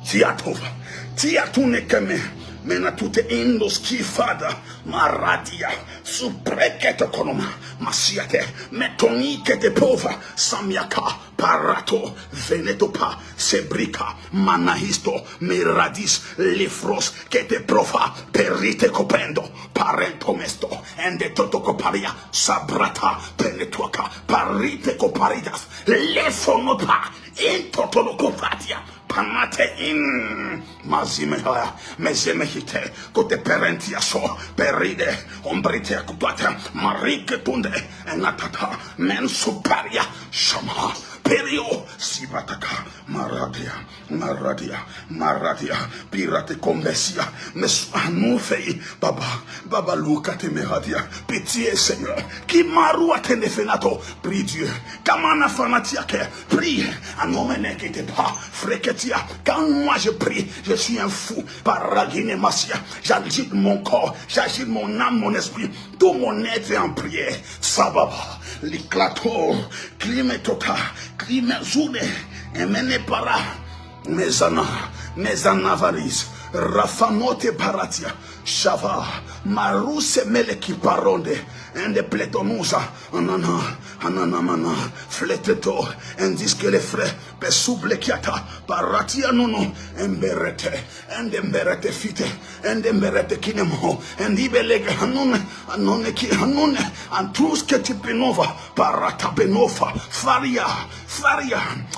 Speaker 1: Tiatova, Tiatunekeme, Menatute Indos Kifada, Maradia, Suprekete Konoma, Masiate, Metonike de Pova, Samiaka, Parato, Venetopa, Sebrika, Manahisto, Miradis, Lifros, que te profa, Perite Copendo, Parento Mesto, Ende Totocoparia, Sabrata, Penetuaca, Parite Coparidas, Lefonopa, Intotolocopatia, Panate in Mazimea, Mezemehite, Cote Parentia so, Peride, Ombrite Cutuata, Marike Tunde, Enatata, Men Suparia, Shama. Perio, Sibataka, Maradia, Maradia, Maradia, Pirate Combesia, Mesuanufei, Baba Luca Temeradia, pitié Seigneur, qui maroua tenefenato, prie Dieu, Kamana fanatiake, prie, Anomene qui te pas, Freketia, quand moi je prie, je suis un fou, Paragine Masia, j'agite mon corps, j'agite mon âme, mon esprit, tout mon être est en prière, Sababa, Liklato, Klimetota, Klimezune, Emene para, Mezana varis, Rafanote paratia, Shava, Maruse meleki paronde, Ende pletonusa, Ananamana, Fleteto, Endiske le fre, Pesuble kiata, Paratia nono, Emberete fite, Emberete kinemo, Endibelega Anone ki Anone, Antruske tipinova, Parata benofa, Faria,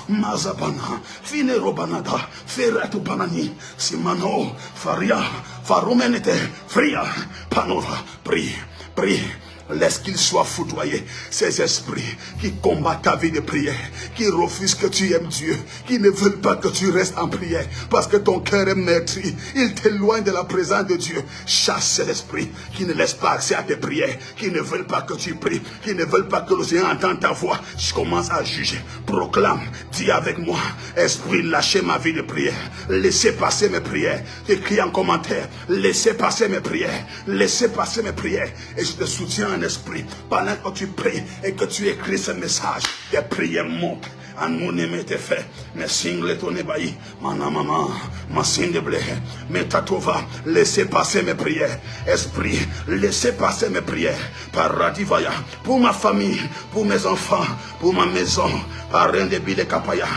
Speaker 1: Mazabana, Fine robanada, Feratu banani, Simano, Faria, Farumenete, Fria, Panova, prie, laisse qu'ils soient foudroyés. Ces esprits qui combattent ta vie de prière, qui refusent que tu aimes Dieu, qui ne veulent pas que tu restes en prière, parce que ton cœur est meurtri, ils t'éloignent de la présence de Dieu. Chasse ces esprits qui ne laissent pas accès à tes prières, qui ne veulent pas que tu pries, qui ne veulent pas que le Seigneur entende ta voix. Je commence à juger. Proclame, dis avec moi, esprit, lâchez ma vie de prière, laissez passer mes prières. Écris en commentaire, laissez passer mes prières, laissez passer mes prières. Et je te soutiens en esprit, pendant que tu pries et que tu écris ce message, tes prières montent. En mon aimé te fait, mais single ton ébahi, manamama, ma sindeble, mais tatova, laissez passer mes prières. Esprit, laissez passer mes prières. Par Radivaya, pour ma famille, pour mes enfants, pour ma maison, par Rendebile Kapaya.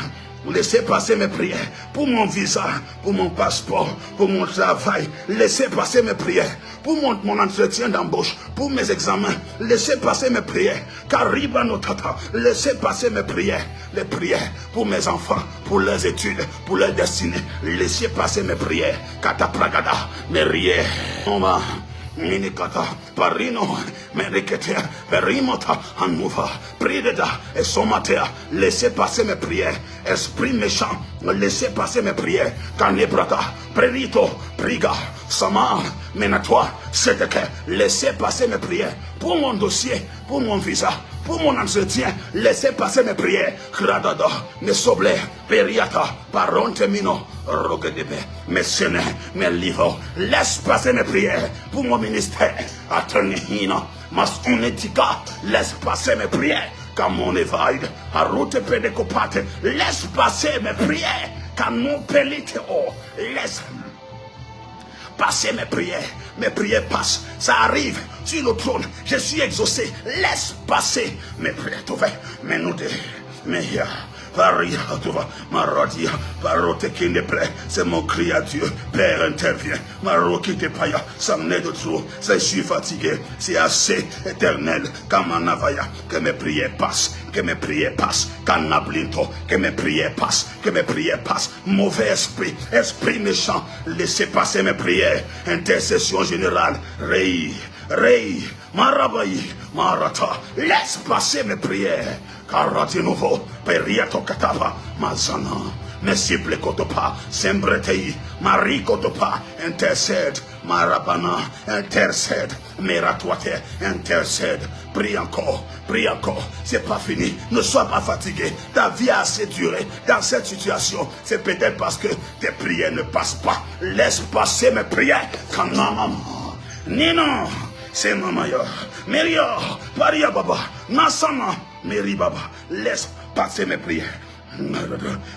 Speaker 1: Laissez passer mes prières pour mon visa, pour mon passeport, pour mon travail. Laissez passer mes prières pour mon entretien d'embauche, pour mes examens. Laissez passer mes prières. Kariba notata. Laissez passer mes prières. Les prières pour mes enfants, pour leurs études, pour leur destinée. Laissez passer mes prières. Kata pragada, mes rières. Minikata, Parino, Meriketea, Perimota, Anouva, Prideda, et Somatea, laissez passer mes prières. Esprit méchant, laissez passer mes prières. Canebrata, Prerito, Priga, Sama, Menatoa, Sedeke, laissez passer mes prières. Pour mon dossier, pour mon visa, pour mon entretien, laissez passer mes prières. Kradada, Mesoble, Periata, Parontemino, Rogedebe, mes sene, mes livres, laisse passer mes prières. Pour mon ministère, Atenihina, Masunetika, laisse passer mes prières. Kamon Evaide, Arute Pedekopate, laisse passer mes prières. Kanon Peliteo, laisse passer mes prières passent, ça arrive sur le trône, je suis exaucé, laisse passer mes prières, mais nous mais Paria, Maradia, Parote qui ne plaît, c'est mon cri à Dieu. Père intervient, Maro qui te paye, ça me de trop, je suis fatigué, c'est assez éternel, Kamanavaya, que mes prières passent, que mes prières passent, Kanablinto, que mes prières passent, que mes prières passent. Mauvais esprit, esprit méchant, laissez passer mes prières. Intercession générale, Rei, Marabaï, Marata, laisse passer mes prières. Karatinovo, Periato Katava, Mazana, Messible Kotopa, Sembretei, Marie Kotopa, intercède, Marabana, intercède, Meratoite, intercède, prie encore, c'est pas fini, ne sois pas fatigué, ta vie a assez duré dans cette situation, c'est peut-être parce que tes prières ne passent pas, laisse passer mes prières, Kanamam, Nino, c'est Mamaya, Merio, Paria Baba, Nasama, Meri Baba, laisse passer mes prières.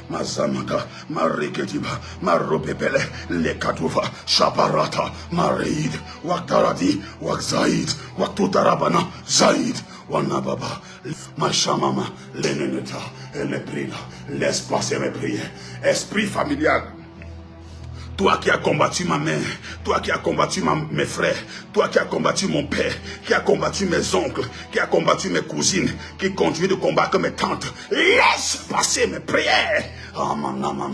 Speaker 1: Mazamaka, Mariketiba, Marupepele, Lekatuva, Shaparata, Mareid, Waktaradi, Wakzaid, Waktutarabana, Zaid, Wanababa, Machamama, Leneneta, Eleprina, laisse passer mes prières. Esprit familial. Toi qui as combattu ma mère, toi qui as combattu mes frères, toi qui as combattu mon père, qui as combattu mes oncles, qui as combattu mes cousines, qui continue de combattre mes tantes, laisse passer mes prières. Ah, maman,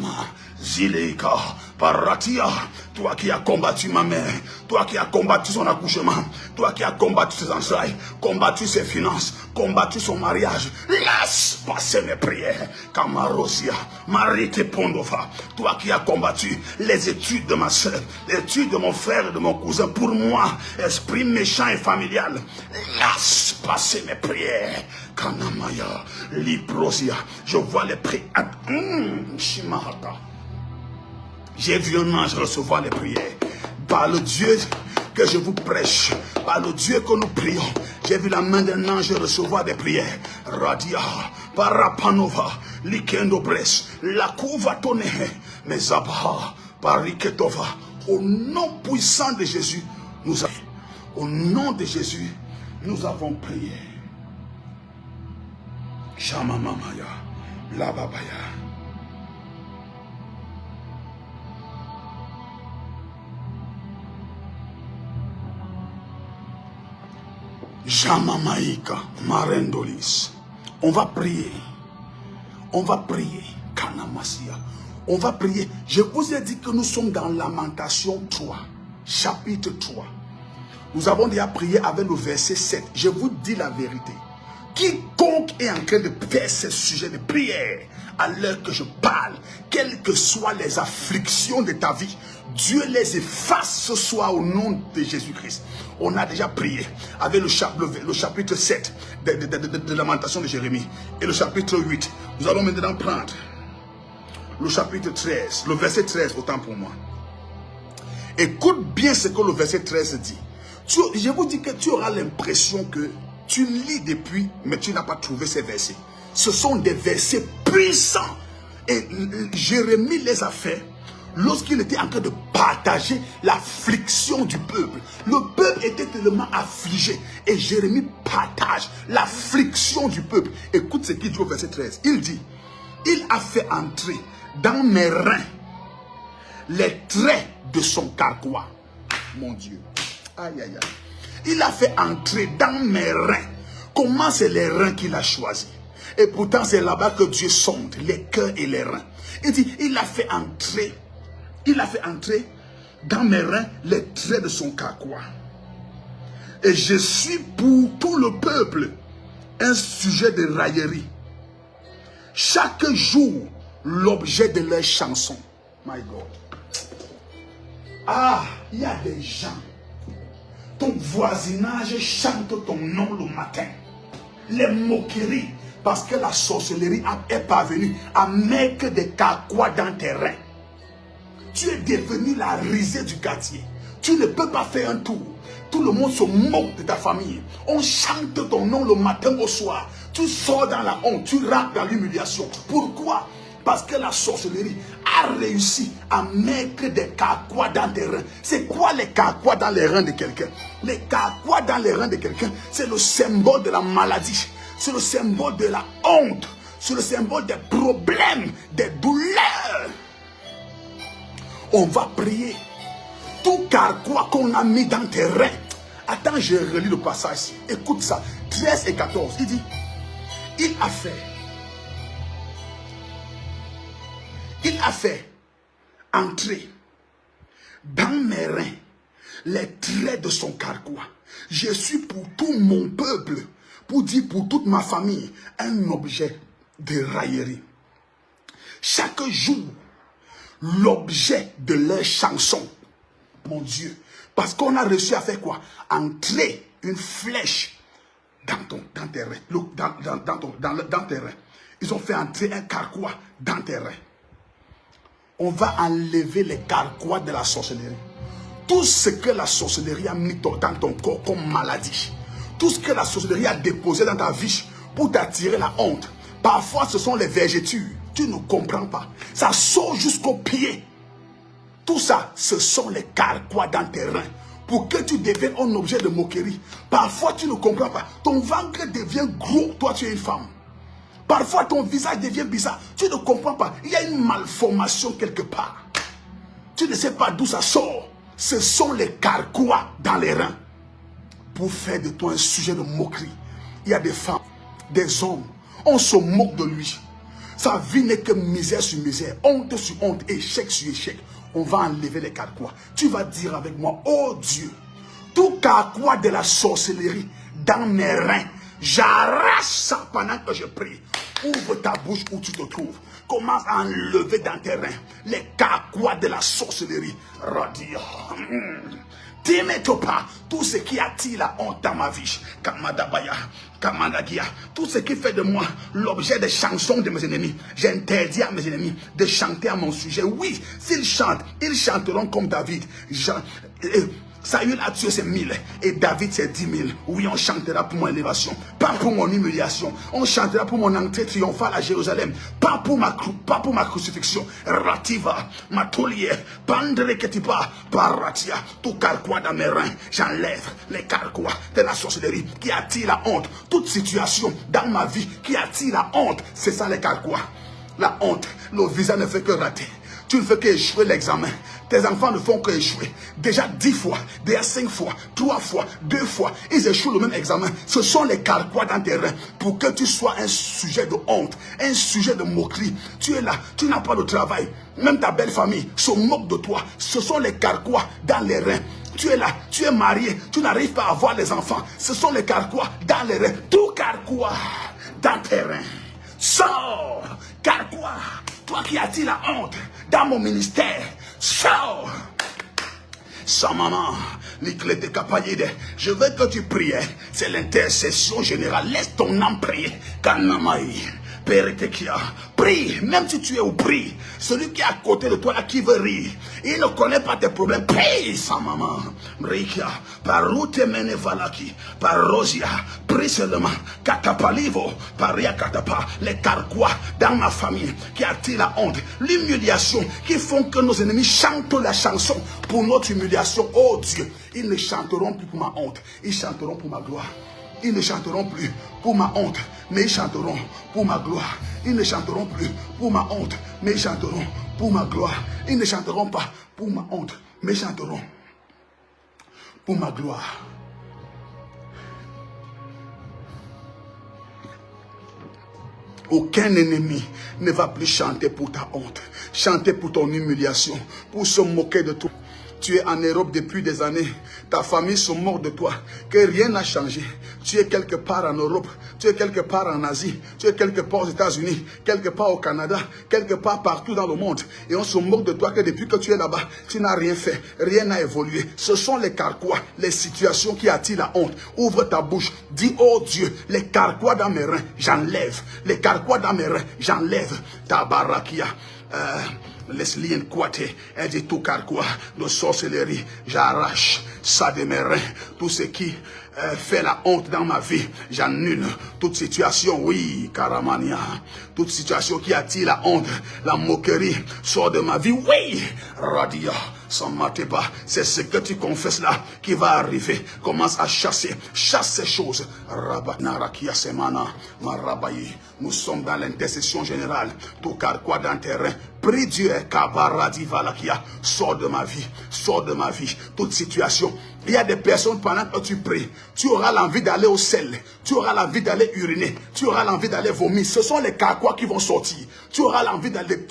Speaker 1: Zileika, Paratia, toi qui as combattu ma mère, toi qui as combattu son accouchement, toi qui as combattu ses entrailles, combattu ses finances, combattu son mariage, laisse passer mes prières. Kamarosia, Marite Pondova, toi qui as combattu les études de ma soeur, les études de mon frère et de mon cousin, pour moi, esprit méchant et familial, laisse passer mes prières. Kanamaya, Liprosia, je vois les prières. Shimahata. J'ai vu un ange recevoir les prières. Par le Dieu que je vous prêche, par le Dieu que nous prions, j'ai vu la main d'un ange recevoir des prières. Radia, Parapanova, Likendo Bres, la couva tonne, Mezabha, Pariketova. Au nom puissant de Jésus, au nom de Jésus, nous avons prié. Shamamamaya, Lababaya. Jamamaïka, Marendolis. On va prier. On va prier. Kanamasia. On va prier. Je vous ai dit que nous sommes dans Lamentation 3. Chapitre 3. Nous avons déjà prié avec le verset 7. Je vous dis la vérité. Quiconque est en train de faire ce sujet de prière, à l'heure que je parle, quelles que soient les afflictions de ta vie, Dieu les efface ce soir au nom de Jésus-Christ. On a déjà prié avec le chapitre 7 de Lamentation de Jérémie et le chapitre 8. Nous allons maintenant prendre le chapitre 13, le verset 13, autant pour moi. Écoute bien ce que le verset 13 dit. Je vous dis que tu auras l'impression que tu lis depuis, mais tu n'as pas trouvé ces versets. Ce sont des versets puissants. Et Jérémie les a fait lorsqu'il était en train de partager l'affliction du peuple. Le peuple était tellement affligé. Et Jérémie partage l'affliction du peuple. Écoute ce qu'il dit au verset 13. Il dit, il a fait entrer dans mes reins les traits de son carquois. Mon Dieu. Aïe, aïe, aïe. Il a fait entrer dans mes reins. Comment c'est les reins qu'il a choisis? Et pourtant c'est là-bas que Dieu sonde les cœurs et les reins. Il dit, il a fait entrer dans mes reins les traits de son carquois. Et je suis pour tout le peuple un sujet de raillerie. Chaque jour, l'objet de leur chanson. My God. Ah, il y a des gens. Ton voisinage chante ton nom le matin. Les moqueries. Parce que la sorcellerie est parvenue à mettre des carquois dans tes reins. Tu es devenu la risée du quartier. Tu ne peux pas faire un tour. Tout le monde se moque de ta famille. On chante ton nom le matin au soir. Tu sors dans la honte. Tu rentres dans l'humiliation. Pourquoi? Parce que la sorcellerie a réussi à mettre des carquois dans tes reins. C'est quoi les carquois dans les reins de quelqu'un? Les carquois dans les reins de quelqu'un, c'est le symbole de la maladie. C'est le symbole de la honte. C'est le symbole des problèmes, des douleurs. On va prier. Tout carquois qu'on a mis dans tes reins. Attends, je relis le passage. Écoute ça. 13 et 14. Il dit, il a fait entrer dans mes reins les traits de son carquois. Je suis pour tout mon peuple, pour dire pour toute ma famille, un objet de raillerie. Chaque jour, l'objet de leur chanson. Mon Dieu. Parce qu'on a réussi à faire quoi? Entrer une flèche dans tes reins. Dans tes reins. Ils ont fait entrer un carquois dans tes reins. On va enlever les carquois de la sorcellerie. Tout ce que la sorcellerie a mis dans ton corps comme maladie. Tout ce que la sorcellerie a déposé dans ta vie pour t'attirer la honte. Parfois, ce sont les vergetures. Tu ne comprends pas. Ça sort jusqu'aux pieds. Tout ça, ce sont les carquois dans tes reins. Pour que tu deviennes un objet de moquerie. Parfois, tu ne comprends pas. Ton ventre devient gros. Toi, tu es une femme. Parfois, ton visage devient bizarre. Tu ne comprends pas. Il y a une malformation quelque part. Tu ne sais pas d'où ça sort. Ce sont les carquois dans les reins. Pour faire de toi un sujet de moquerie. Il y a des femmes, des hommes. On se moque de lui. Sa vie n'est que misère sur misère. Honte sur honte. Échec sur échec. On va enlever les carquois. Tu vas dire avec moi, oh Dieu, tout carquois de la sorcellerie dans mes reins, j'arrache ça pendant que je prie. Ouvre ta bouche où tu te trouves. Commence à enlever dans tes reins les carquois de la sorcellerie. Radio. Pas tout ce qui attire la honte dans ma vie. Kamadabaya, Kamadagia, tout ce qui fait de moi l'objet des chansons de mes ennemis. J'interdis à mes ennemis de chanter à mon sujet. Oui, s'ils chantent, ils chanteront comme David. Saül a tué ses 1000 et David ses 10 000. Oui, on chantera pour mon élévation, pas pour mon humiliation. On chantera pour mon entrée triomphale à Jérusalem, pas pour ma crucifixion. Rativa, ma taulière, pandre ketipa, paratia, tout carquois dans mes reins. J'enlève les carquois de la sorcellerie qui attire la honte. Toute situation dans ma vie qui attire la honte, c'est ça les carquois. La honte, le visage ne fait que rater. Tu ne fais qu'échouer l'examen. Tes enfants ne font qu'échouer. Déjà 10 fois, déjà 5 fois, 3 fois, 2 fois. Ils échouent le même examen. Ce sont les carquois dans tes reins pour que tu sois un sujet de honte, un sujet de moquerie. Tu es là, tu n'as pas de travail. Même ta belle famille se moque de toi. Ce sont les carquois dans les reins. tu es là, tu es marié, tu n'arrives pas à avoir les enfants. Ce sont les carquois dans les reins. Tout carquois dans tes reins. Sors, carquois, toi qui as-tu la honte dans mon ministère. Sors. Sans maman, je veux que tu pries. C'est l'intercession générale. Laisse ton âme prier. Kanamaï. Prie, même si tu es au prie. Celui qui est à côté de toi, là, qui veut rire, il ne connaît pas tes problèmes. Prie, sans maman. Rikia, par route mene valaki, par rosia, prie seulement. Katapalivo, par riakatapa, les carquois dans ma famille qui attirent la honte, l'humiliation, qui font que nos ennemis chantent la chanson pour notre humiliation. Oh Dieu, ils ne chanteront plus pour ma honte, ils chanteront pour ma gloire. Ils ne chanteront plus pour ma honte, mais ils chanteront pour ma gloire. Ils ne chanteront plus pour ma honte, mais ils chanteront pour ma gloire. Ils ne chanteront pas pour ma honte, mais ils chanteront pour ma gloire. Aucun ennemi ne va plus chanter pour ta honte, chanter pour ton humiliation, pour se moquer de toi. Tu es en Europe depuis des années. Ta famille se moque de toi. Que rien n'a changé. Tu es quelque part en Europe. Tu es quelque part en Asie. Tu es quelque part aux États-Unis. Quelque part au Canada. Quelque part partout dans le monde. Et on se moque de toi que depuis que tu es là-bas, tu n'as rien fait. Rien n'a évolué. Ce sont les carquois, les situations qui attirent la honte. Ouvre ta bouche. Dis, oh Dieu, les carquois dans mes reins, j'enlève. Les carquois dans mes reins, j'enlève. Tabarakia. Les liens quattés, elle dit tout carquois de sorcellerie, j'arrache ça de mes reins, tout ce qui fait la honte dans ma vie, j'annule toute situation, oui, Karamania, toute situation qui attire la honte, la moquerie, sort de ma vie, oui, Radia, sans Mateba, c'est ce que tu confesses là qui va arriver, commence à chasser, chasse ces choses, Rabanarakia Semana, Marabayi, nous sommes dans l'intercession générale, tout carquois dans tes reins, prie Dieu, Kabaradi Valakia, sors de ma vie, toute situation. Il y a des personnes pendant que tu pries, tu auras l'envie d'aller au sel, tu auras l'envie d'aller uriner, tu auras l'envie d'aller vomir. Ce sont les carquois qui vont sortir. Tu auras l'envie d'aller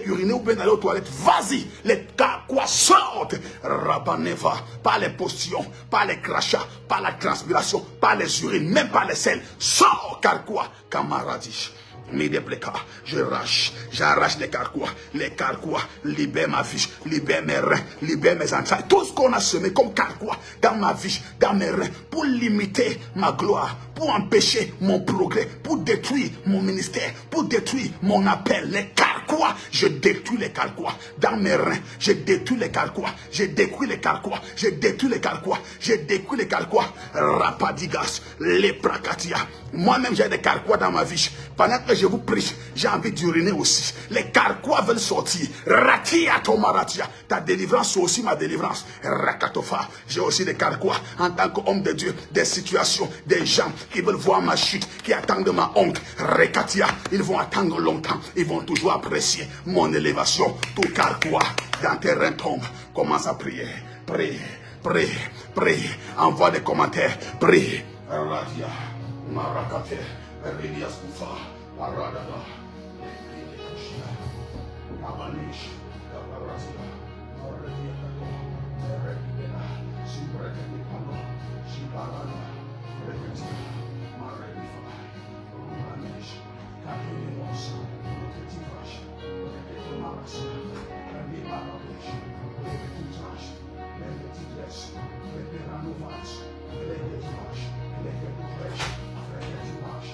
Speaker 1: uriner ou bien d'aller aux toilettes. Vas-y, les carquois sortent. Rabaneva, pas les postillons, pas les crachats, pas la transpiration, pas les urines, même pas les sels. Sors, carquois, camaradi. J'arrache les carquois, libère ma vie, libère mes reins, libère mes entrailles, tout ce qu'on a semé comme carquois dans ma vie, dans mes reins, pour limiter ma gloire, pour empêcher mon progrès, pour détruire mon ministère, pour détruire mon appel, les carquois, je détruis les carquois dans mes reins, je détruis les carquois, je détruis les carquois, je détruis les carquois, je détruis les carquois, rapadigas, les prakatia. Moi-même j'ai des carquois dans ma vie. Pendant que je vous prie, j'ai envie d'uriner aussi. Les carquois veulent sortir. Rakia tomaratia. Ta délivrance, c'est aussi ma délivrance. Rakatofa. J'ai aussi des carquois en tant qu'homme de Dieu. Des situations, des gens qui veulent voir ma chute, qui attendent ma honte. Rekatia. Ils vont attendre longtemps. Ils vont toujours apprécier mon élévation. Tout carquois dans tes reins tombe. Commence à prier. Prie, prie, prie. Envoie des commentaires. Prie. Radia. Marakate. Relias Kufa, Paradada, Abanish, Kabarazia, Morelia Kato, Meredela, Sibreke Palo, Shibarada, Reketia, Maredifa, Rubanish, Katinimos, Roketivash, Reketomaras, Redimarovish, Reketivash, Reketives, Rekeranovas, Reketivash, Reketivash, Reketivash.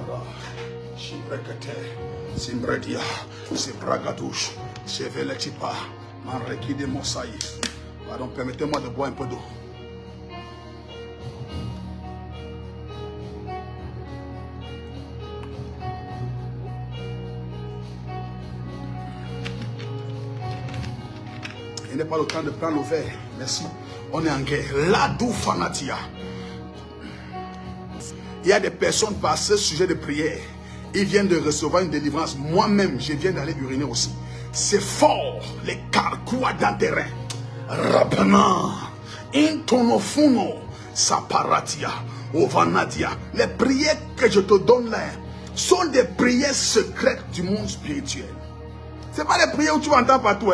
Speaker 1: Para, Shibrekete, Simbredia, Sibragadouche, Cheveletipa, Manreki de Mosaï. Pardon, permettez-moi de boire un peu d'eau. Il n'est pas le temps de prendre le verre. Merci. On est en guerre. Ladou fanatia. Il y a des personnes par ce sujet de prière. Ils viennent de recevoir une délivrance. Moi-même, je viens d'aller uriner aussi. C'est fort. Les carquois dans tes reins. Rabana. Intonofuno. Saparatia. Ovanadia. Les prières que je te donne là sont des prières secrètes du monde spirituel. Ce n'est pas les prières où tu entends partout.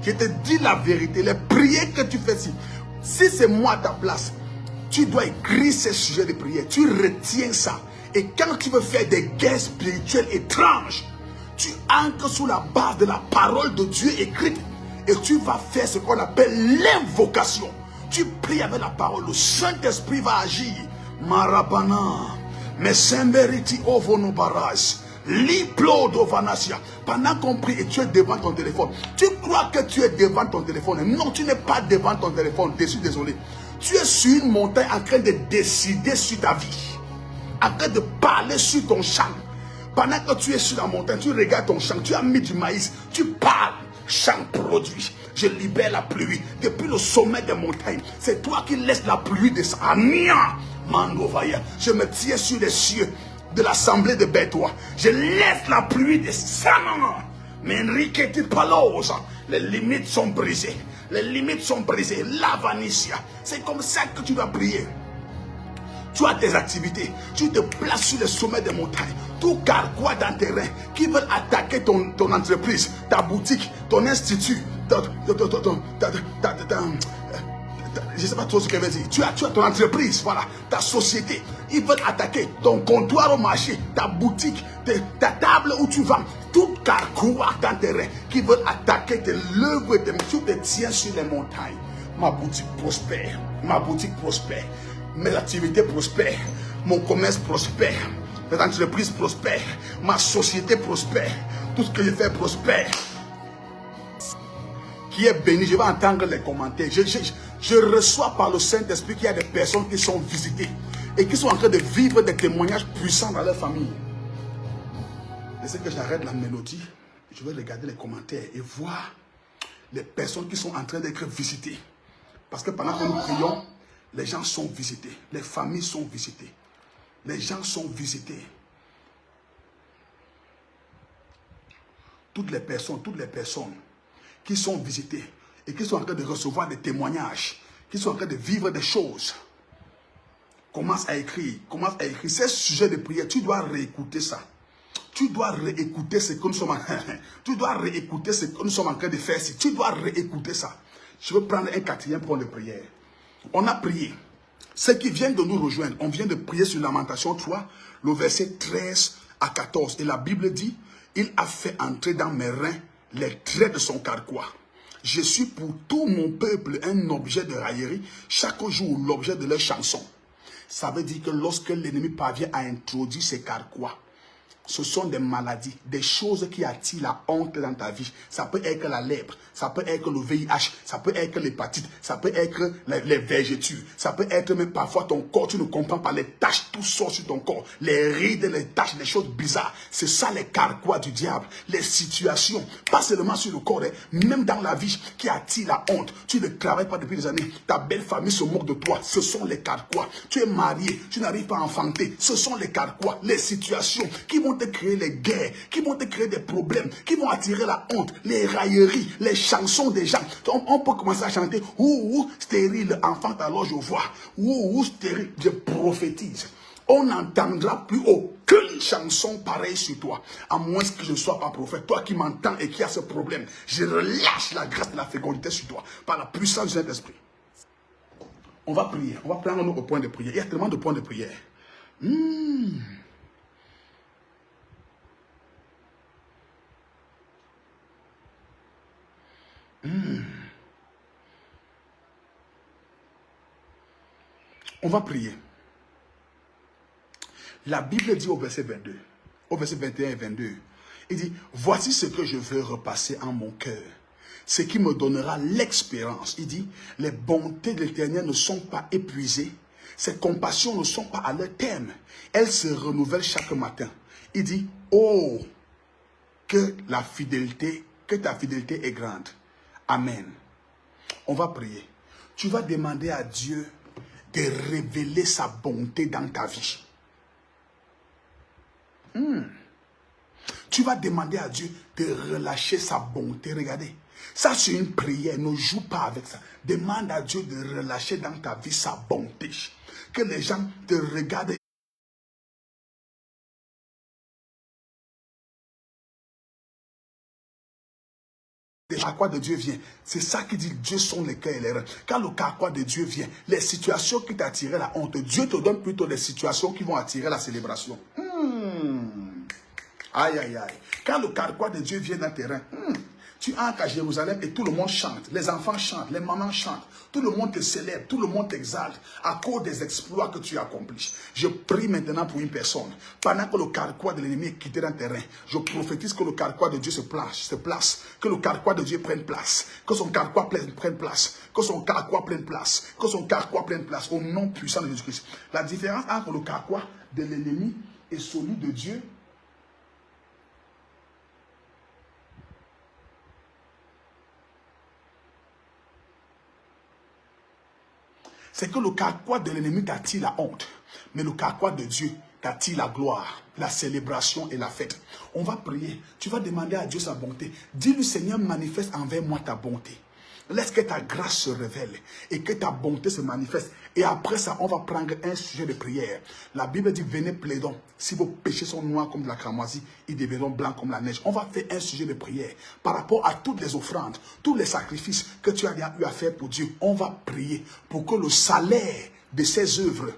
Speaker 1: Je te dis la vérité. Les prières que tu fais, si c'est moi à ta place, tu dois écrire ces sujets de prière. Tu retiens ça. Et quand tu veux faire des guerres spirituelles étranges, tu ancres sous la base de la parole de Dieu écrite. Et tu vas faire ce qu'on appelle l'invocation. Tu pries avec la parole. Le Saint-Esprit va agir. Marabana. Mesemberiti ovonobaras. Liplodovanasia. Pendant qu'on prie et tu es devant ton téléphone, tu crois que tu es devant ton téléphone. Non, tu n'es pas devant ton téléphone. Je suis désolé. Tu es sur une montagne en train de décider sur ta vie, en train de parler sur ton champ. Pendant que tu es sur la montagne, tu regardes ton champ, tu as mis du maïs, tu parles, champ produit. Je libère la pluie depuis le sommet des montagnes. C'est toi qui laisses la pluie descendre. Ania, Mandovaya. Je me tiens sur les cieux de l'assemblée de Bétois. Je laisse la pluie descendre. Mais Enrique Palosa, les limites sont brisées. Les limites sont brisées. Lavanicia. C'est comme ça que tu dois prier. Tu as tes activités. Tu te places sur le sommet des montagnes. Tout carquois dans tes reins qui veulent attaquer ton entreprise, ta boutique, ton institut, je ne sais pas trop ce que je veux dire. Tu as ton entreprise, voilà, ta société. Ils veulent attaquer ton comptoir au marché, ta boutique, ta table où tu vends. Tout carquois dans tes reins qui veulent attaquer tes œuvres, tu te tiens sur les montagnes. Ma boutique prospère, ma boutique prospère, mes activités prospèrent, mon commerce prospère, mes entreprises prospèrent, ma société prospère, tout ce que je fais prospère. Qui est béni, je vais entendre les commentaires. Je reçois par le Saint-Esprit qu'il y a des personnes qui sont visitées et qui sont en train de vivre des témoignages puissants dans leur famille. Laissez que j'arrête la mélodie. Je vais regarder les commentaires et voir les personnes qui sont en train d'être visitées. Parce que pendant que nous prions, les gens sont visités. Les familles sont visitées. Les gens sont visités. Toutes les personnes qui sont visitées et qui sont en train de recevoir des témoignages, qui sont en train de vivre des choses. Commence à écrire. Ces sujets de prière, tu dois réécouter ça. Tu dois réécouter ce que nous sommes en train de faire. Tu dois réécouter ça. Je veux prendre un quatrième point de prière. On a prié. Ceux qui viennent de nous rejoindre, on vient de prier sur Lamentation 3, le verset 13 à 14. Et la Bible dit, il a fait entrer dans mes reins les traits de son carquois. Je suis pour tout mon peuple un objet de raillerie, chaque jour l'objet de leur chanson. Ça veut dire que lorsque l'ennemi parvient à introduire ses carquois, ce sont des maladies, des choses qui attirent la honte dans ta vie. Ça peut être la lèpre, ça peut être le VIH, ça peut être l'hépatite, ça peut être les vergetures, ça peut être même parfois ton corps, tu ne comprends pas, les taches, tout sort sur ton corps, les rides, les taches, les choses bizarres. C'est ça les carquois du diable, les situations, pas seulement sur le corps, même dans la vie qui attire la honte. Tu ne travailles pas depuis des années, ta belle famille se moque de toi, ce sont les carquois. Tu es marié, tu n'arrives pas à enfanter, ce sont les carquois, les situations qui vont te créer les guerres, qui vont te créer des problèmes, qui vont attirer la honte, les railleries, les chansons des gens. On peut commencer à chanter ouh, stérile, enfant, alors je vois. Ouh, stérile, je prophétise. On n'entendra plus aucune chanson pareille sur toi, à moins que je ne sois pas prophète. Toi qui m'entends et qui as ce problème, je relâche la grâce de la fécondité sur toi, par la puissance du Saint-Esprit. On va prier, on va prendre un autre point de prière. Il y a tellement de points de prière. On va prier. La Bible dit au verset 22, au verset 21 et 22, il dit, voici ce que je veux repasser en mon cœur, ce qui me donnera l'expérience. Il dit, les bontés de l'Éternel ne sont pas épuisées, ses compassions ne sont pas à leur terme, elles se renouvellent chaque matin. Il dit, oh, que ta fidélité est grande. Amen. On va prier. Tu vas demander à Dieu de révéler sa bonté dans ta vie. Tu vas demander à Dieu de relâcher sa bonté. Regardez, ça c'est une prière, ne joue pas avec ça. Demande à Dieu de relâcher dans ta vie sa bonté. Que les gens te regardent. Le carquois de Dieu vient. C'est ça qui dit Dieu sont les cœurs et les reins. Quand le carquois de Dieu vient, les situations qui t'attirent la honte, Dieu te donne plutôt des situations qui vont attirer la célébration. Aïe, aïe, aïe. Quand le carquois de Dieu vient dans tes reins, tu entres à Jérusalem et tout le monde chante. Les enfants chantent, les mamans chantent. Tout le monde te célèbre, tout le monde t'exalte à cause des exploits que tu accomplis. Je prie maintenant pour une personne. Pendant que le carquois de l'ennemi est quitté dans tes reins, je prophétise que le carquois de Dieu se place. Que le carquois de Dieu prenne place. Que son carquois prenne place. Que son carquois prenne place. Que son carquois prenne place. Au nom puissant de Jésus-Christ. La différence entre le carquois de l'ennemi et celui de Dieu, c'est que le carquois de l'ennemi t'attire la honte. Mais le carquois de Dieu t'attire la gloire, la célébration et la fête. On va prier. Tu vas demander à Dieu sa bonté. Dis-lui, Seigneur, manifeste envers moi ta bonté. Laisse que ta grâce se révèle et que ta bonté se manifeste. Et après ça, on va prendre un sujet de prière. La Bible dit, venez plaidons. Si vos péchés sont noirs comme de la cramoisie, ils deviendront blancs comme la neige. On va faire un sujet de prière par rapport à toutes les offrandes, tous les sacrifices que tu as eu à faire pour Dieu. On va prier pour que le salaire de ces œuvres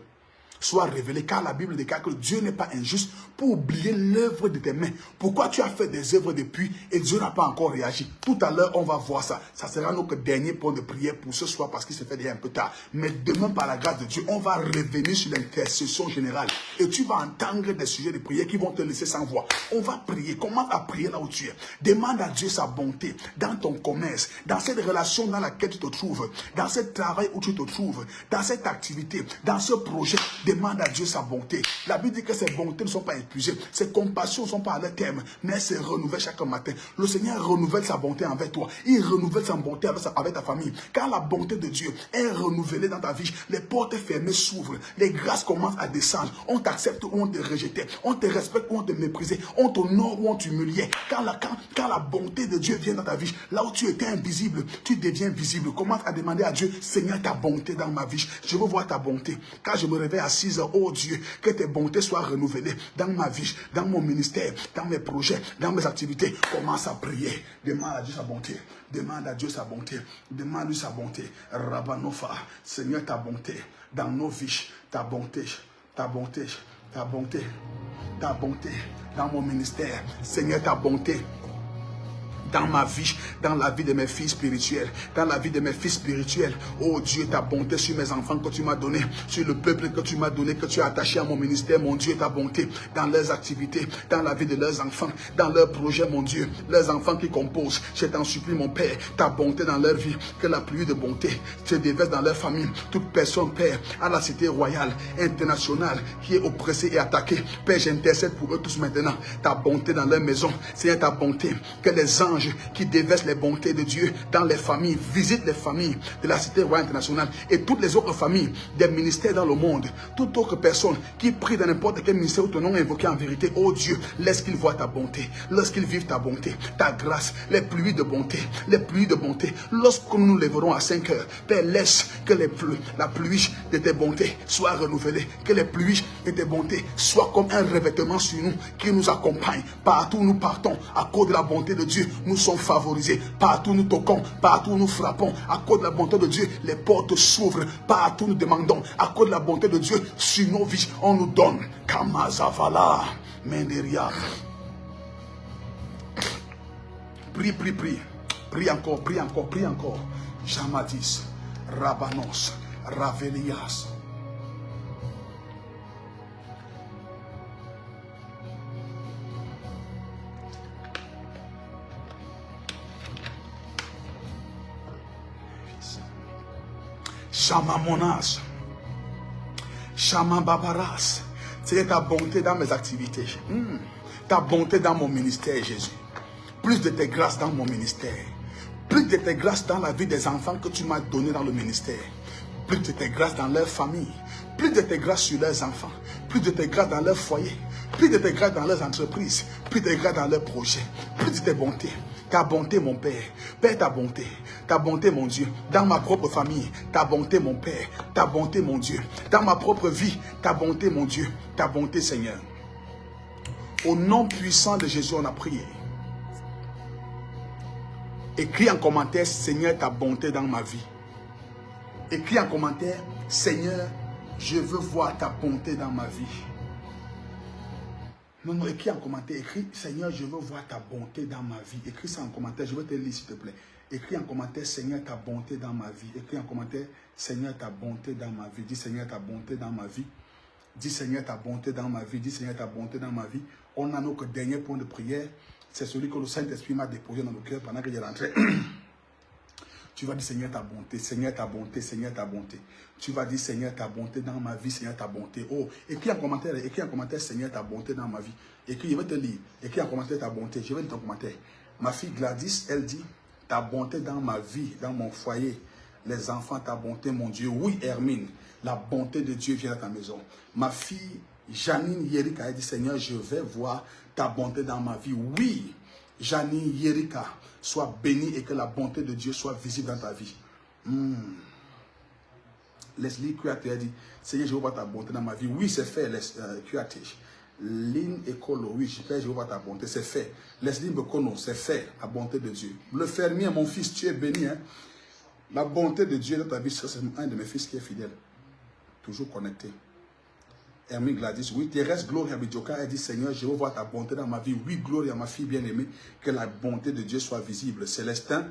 Speaker 1: soit révélé, car la Bible déclare que Dieu n'est pas injuste pour oublier l'œuvre de tes mains. Pourquoi tu as fait des œuvres depuis et Dieu n'a pas encore réagi? Tout à l'heure, on va voir ça. Ça sera notre dernier point de prière pour ce soir parce qu'il se fait déjà un peu tard. Mais demain, par la grâce de Dieu, on va revenir sur l'intercession générale et tu vas entendre des sujets de prière qui vont te laisser sans voix. On va prier. Commence à prier là où tu es. Demande à Dieu sa bonté dans ton commerce, dans cette relation dans laquelle tu te trouves, dans ce travail où tu te trouves, dans cette activité, dans ce projet. Demande à Dieu sa bonté. La Bible dit que ses bontés ne sont pas épuisées. Ses compassions ne sont pas à leur terme, mais elles se renouvellent chaque matin. Le Seigneur renouvelle sa bonté envers toi. Il renouvelle sa bonté avec ta famille. Car la bonté de Dieu est renouvelée dans ta vie. Les portes fermées s'ouvrent. Les grâces commencent à descendre. On t'accepte ou on te rejette. On te respecte ou on te méprise. On t'honore ou on t'humilie. Quand la bonté de Dieu vient dans ta vie, là où tu étais invisible, tu deviens visible. Commence à demander à Dieu, Seigneur, ta bonté dans ma vie. Je veux voir ta bonté. Quand je me réveille à 6 heures, oh Dieu, que tes bontés soient renouvelées dans ma vie, dans mon ministère, dans mes projets, dans mes activités. Commence à prier. Demande à Dieu sa bonté. Demande à Dieu sa bonté. Demande-lui sa bonté. Rabanofa, Seigneur, ta bonté dans nos vies. Ta bonté, ta bonté, ta bonté, ta bonté dans mon ministère. Seigneur, ta bonté dans ma vie, dans la vie de mes filles spirituelles, dans la vie de mes fils spirituels. Oh Dieu, ta bonté sur mes enfants que tu m'as donné, sur le peuple que tu m'as donné, que tu as attaché à mon ministère, mon Dieu, ta bonté dans leurs activités, dans la vie de leurs enfants, dans leurs projets, mon Dieu, leurs enfants qui composent. Je t'en supplie, mon Père, ta bonté dans leur vie, que la pluie de bonté se déverse dans leur famille. Toute personne, Père, à la cité royale, internationale, qui est oppressée et attaquée, Père, j'intercède pour eux tous maintenant. Ta bonté dans leur maison, Seigneur, ta bonté, que les anges qui déversent les bontés de Dieu dans les familles, visite les familles de la Cité Royale Internationale et toutes les autres familles des ministères dans le monde, toute autre personne qui prie dans n'importe quel ministère où ton nom est invoqué en vérité. Oh Dieu, laisse qu'ils voient ta bonté, lorsqu'ils vivent ta bonté, ta grâce, les pluies de bonté, les pluies de bonté. Lorsque nous nous lèverons à 5 heures, Père, laisse que la pluie de tes bontés soit renouvelée, que les pluies de tes bontés soient comme un revêtement sur nous qui nous accompagne partout où nous partons à cause de la bonté de Dieu. Nous sommes favorisés. Partout nous toquons, partout nous frappons. À cause de la bonté de Dieu, les portes s'ouvrent. Partout nous demandons. À cause de la bonté de Dieu, sur nos vies, on nous donne. Kamazavala, Menderia. Prie, prie, prie. Prie encore, prie encore, prie encore. Jamadis, Rabanos, Ravelias. Shamamonas. Shamababaras. C'est ta bonté dans mes activités. Ta bonté dans mon ministère, Jésus. Plus de tes grâces dans mon ministère. Plus de tes grâces dans la vie des enfants que tu m'as donné dans le ministère. Plus de tes grâces dans leur famille. Plus de tes grâces sur leurs enfants. Plus de tes grâces dans leur foyer. Plus de tes grâces dans leurs entreprises. Plus de tes grâces dans leurs projets. Plus de tes bontés. Ta bonté, mon Père. Père, ta bonté. Ta bonté, mon Dieu. Dans ma propre famille. Ta bonté, mon Père. Ta bonté, mon Dieu. Dans ma propre vie. Ta bonté, mon Dieu. Ta bonté, Seigneur. Au nom puissant de Jésus, on a prié. Écris en commentaire, Seigneur, ta bonté dans ma vie. Écris en commentaire, Seigneur, je veux voir ta bonté dans ma vie. Non, écris en commentaire, écris, Seigneur, je veux voir ta bonté dans ma vie. Écris ça en commentaire, je veux te lire s'il te plaît. Écris en commentaire, Seigneur, ta bonté dans ma vie. Écris en commentaire, Seigneur, ta bonté dans ma vie. Dis, Seigneur, ta bonté dans ma vie. Dis, Seigneur, ta bonté dans ma vie. Dis, Seigneur, ta bonté dans ma vie. On a notre dernier point de prière. C'est celui que le Saint-Esprit m'a déposé dans le cœur pendant que j'ai rentré. Tu vas dire, Seigneur, ta bonté, Seigneur, ta bonté, Seigneur, ta bonté. Tu vas dire, Seigneur, ta bonté dans ma vie, Seigneur, ta bonté. Oh, écris en commentaire, Seigneur, ta bonté dans ma vie. Écris, je vais te lire. Écris en commentaire ta bonté. Je vais lire ton commentaire. Ma fille Gladys, elle dit, ta bonté dans ma vie, dans mon foyer. Les enfants, ta bonté, mon Dieu. Oui, Hermine, la bonté de Dieu vient à ta maison. Ma fille Janine Yerika, elle dit, Seigneur, je vais voir ta bonté dans ma vie. Oui, Janine Yerika, sois bénie et que la bonté de Dieu soit visible dans ta vie. Leslie Kuate a dit, Seigneur, je veux voir ta bonté dans ma vie. Oui, c'est fait, Kuate. Lynn Ekolo, oui, je veux voir ta bonté, c'est fait. Leslie Bekono, c'est fait, la bonté de Dieu. Le fermier, mon fils, tu es béni. Hein? La bonté de Dieu dans ta vie, c'est un de mes fils qui est fidèle. Toujours connecté. Hermine Gladys, oui, Thérèse Gloria Bidjoka a dit, Seigneur, je veux voir ta bonté dans ma vie. Oui, Gloria, ma fille bien-aimée, que la bonté de Dieu soit visible. Célestin,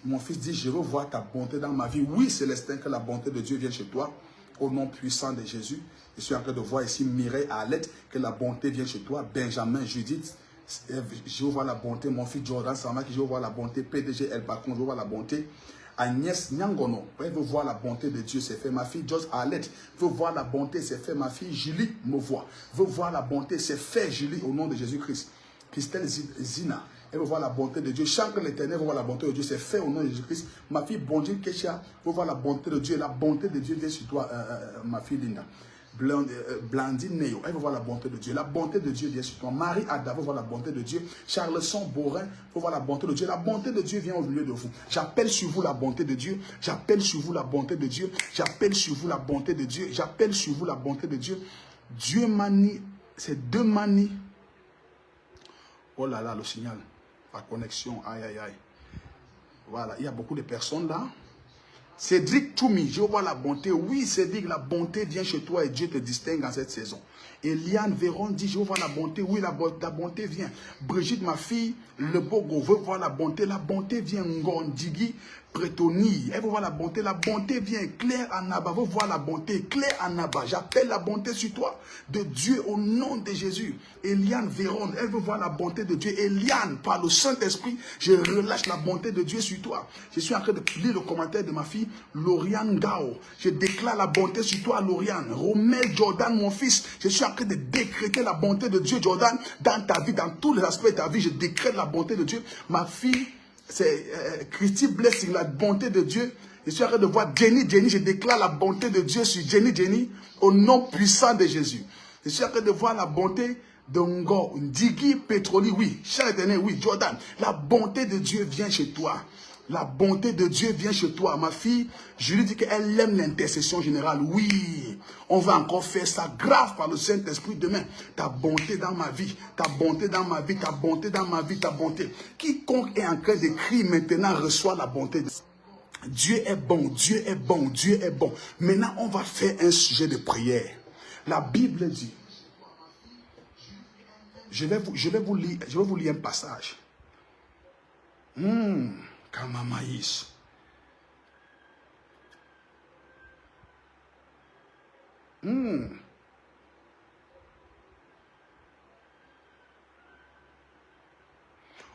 Speaker 1: mon fils dit, je veux voir ta bonté dans ma vie. Oui, Célestin, que la bonté de Dieu vienne chez toi. Au nom puissant de Jésus. Je suis en train de voir ici Mireille Alette, que la bonté vienne chez toi. Benjamin, Judith, je veux voir la bonté. Mon fils Jordan Samaki, je veux voir la bonté. PDG El Bacon, je veux voir la bonté. Agnès Nyangono, elle veut voir la bonté de Dieu, c'est fait. Ma fille Joss Alette veut voir la bonté, c'est fait. Ma fille Julie me voit, veut voir la bonté, c'est fait. Julie, au nom de Jésus-Christ. Christelle Zina, elle veut voir la bonté de Dieu. Chaque l'Éternel veut voir la bonté de Dieu, c'est fait au nom de Jésus-Christ. Ma fille Bonjin Kesha veut voir la bonté de Dieu. La bonté de Dieu vient sur toi, ma fille Linda. Blandine Neo, elle veut voir la bonté de Dieu. La bonté de Dieu vient sur toi. Marie Ada veut voir la bonté de Dieu. Charleson Borin veut voir la bonté de Dieu. La bonté de Dieu vient au milieu de vous. J'appelle sur vous la bonté de Dieu. J'appelle sur vous la bonté de Dieu. J'appelle sur vous la bonté de Dieu. J'appelle sur vous la bonté de Dieu. Dieu manie, c'est deux manies. Oh là là, le signal, la connexion, aïe aïe aïe. Voilà, il y a beaucoup de personnes là. Cédric Toumi, je vois la bonté. Oui, Cédric, la bonté vient chez toi et Dieu te distingue en cette saison. Eliane Véron dit, je vois la bonté. Oui, la bonté vient. Brigitte, ma fille, le Bogo veut voir la bonté. La bonté vient. Ngondigi, Prétoni, elle veut voir la bonté. La bonté vient. Claire Anaba veut voir la bonté. Claire Anaba, j'appelle la bonté sur toi. De Dieu au nom de Jésus. Eliane Véron, elle veut voir la bonté de Dieu. Eliane, par le Saint-Esprit, je relâche la bonté de Dieu sur toi. Je suis en train de lire le commentaire de ma fille, Lauriane Gao. Je déclare la bonté sur toi, Lauriane. Romel Jordan, mon fils, je suis en train de décréter la bonté de Dieu, Jordan, dans ta vie, dans tous les aspects de ta vie. Je décrète la bonté de Dieu. Ma fille, c'est Christy Blessing, la bonté de Dieu. Je suis en train de voir Jenny, je déclare la bonté de Dieu sur Jenny, au nom puissant de Jésus. Je suis en train de voir la bonté de Ngo, Ndigi, Petroli, oui, cher éternel, oui, Jordan. La bonté de Dieu vient chez toi. La bonté de Dieu vient chez toi. Ma fille, je lui dis qu'elle aime l'intercession générale. Oui, on va encore faire ça grave par le Saint-Esprit demain. Ta bonté dans ma vie, ta bonté dans ma vie, ta bonté dans ma vie, ta bonté. Quiconque est en train de crier maintenant reçoit la bonté. Dieu est bon, Dieu est bon, Dieu est bon. Maintenant, on va faire un sujet de prière. La Bible dit, je vais vous lire un passage. Kamamaïs.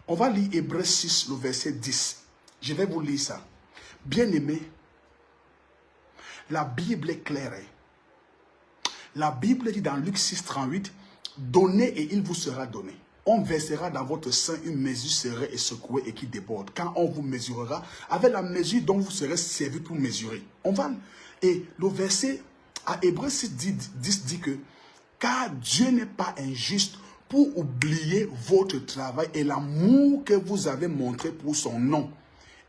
Speaker 1: On va lire Hébreux 6, le verset 10. Je vais vous lire ça. Bien-aimés, La Bible est claire. La Bible dit dans Luc 6, 38, donnez et il vous sera donné. On versera dans votre sein une mesure serrée et secouée et qui déborde. Quand on vous mesurera, avec la mesure dont vous serez servi pour mesurer. Et le verset à Hébreux 6, 10 dit que car Dieu n'est pas injuste pour oublier votre travail et l'amour que vous avez montré pour son nom,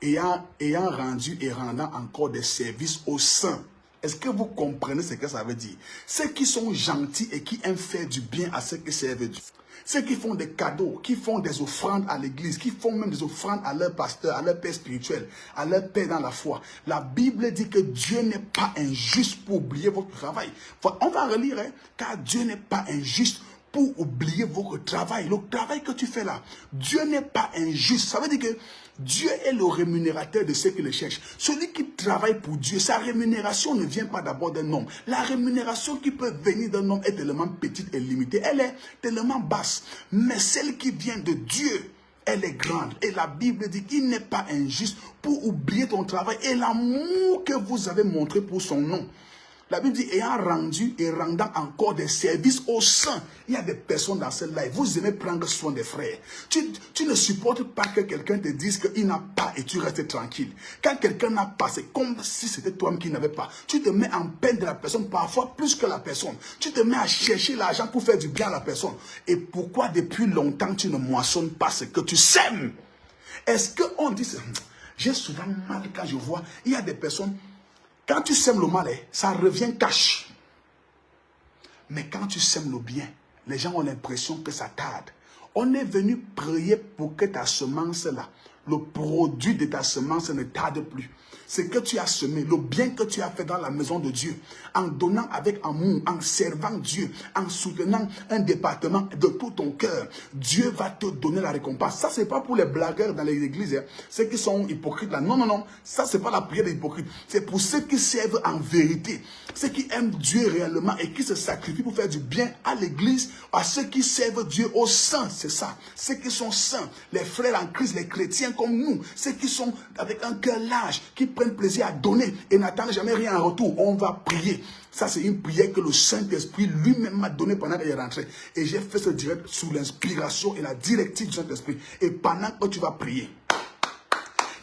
Speaker 1: ayant rendu et rendant encore des services aux saints. Est-ce que vous comprenez ce que ça veut dire? Ceux qui sont gentils et qui aiment faire du bien à ceux qui servent Dieu. Ceux qui font des cadeaux, qui font des offrandes à l'église, qui font même des offrandes à leur pasteur, à leur père spirituel, à leur père dans la foi. La Bible dit que Dieu n'est pas injuste pour oublier votre travail. On va relire, car Dieu n'est pas injuste pour oublier votre travail. Le travail que tu fais là, Dieu n'est pas injuste. Ça veut dire que Dieu est le rémunérateur de ceux qui le cherchent. Celui qui travaille pour Dieu, sa rémunération ne vient pas d'abord d'un homme. La rémunération qui peut venir d'un homme est tellement petite et limitée. Elle est tellement basse. Mais celle qui vient de Dieu, elle est grande. Et la Bible dit qu'il n'est pas injuste pour oublier ton travail et l'amour que vous avez montré pour son nom. La Bible dit, ayant rendu et rendant encore des services aux saints. Il y a des personnes dans cette live. Vous aimez prendre soin des frères. Tu ne supportes pas que quelqu'un te dise qu'il n'a pas et tu restes tranquille. Quand quelqu'un n'a pas, c'est comme si c'était toi qui n'avais pas. Tu te mets en peine de la personne, parfois plus que la personne. Tu te mets à chercher l'argent pour faire du bien à la personne. Et pourquoi depuis longtemps tu ne moissonnes pas ce que tu sèmes? Est-ce qu'on dit, j'ai souvent mal quand je vois, il y a des personnes. Quand tu sèmes le mal, ça revient cash. Mais quand tu sèmes le bien, les gens ont l'impression que ça tarde. On est venu prier pour que ta semence-là, le produit de ta semence ne tarde plus. Ce que tu as semé, le bien que tu as fait dans la maison de Dieu, en donnant avec amour, en servant Dieu, en soutenant un département de tout ton cœur, Dieu va te donner la récompense. Ça, ce n'est pas pour les blagueurs dans les églises, ceux qui sont hypocrites là. Non, non, non. Ça, ce n'est pas la prière des hypocrites. C'est pour ceux qui servent en vérité, ceux qui aiment Dieu réellement et qui se sacrifient pour faire du bien à l'église, à ceux qui servent Dieu aux saints. C'est ça. Ceux qui sont saints, les frères en Christ, les chrétiens comme nous, ceux qui sont avec un cœur large, qui prennent plaisir à donner et n'attendent jamais rien en retour. On va prier. Ça, c'est une prière que le Saint-Esprit lui-même m'a donnée pendant qu'il est rentré. Et j'ai fait ce direct sous l'inspiration et la directive du Saint-Esprit. Et pendant que tu vas prier,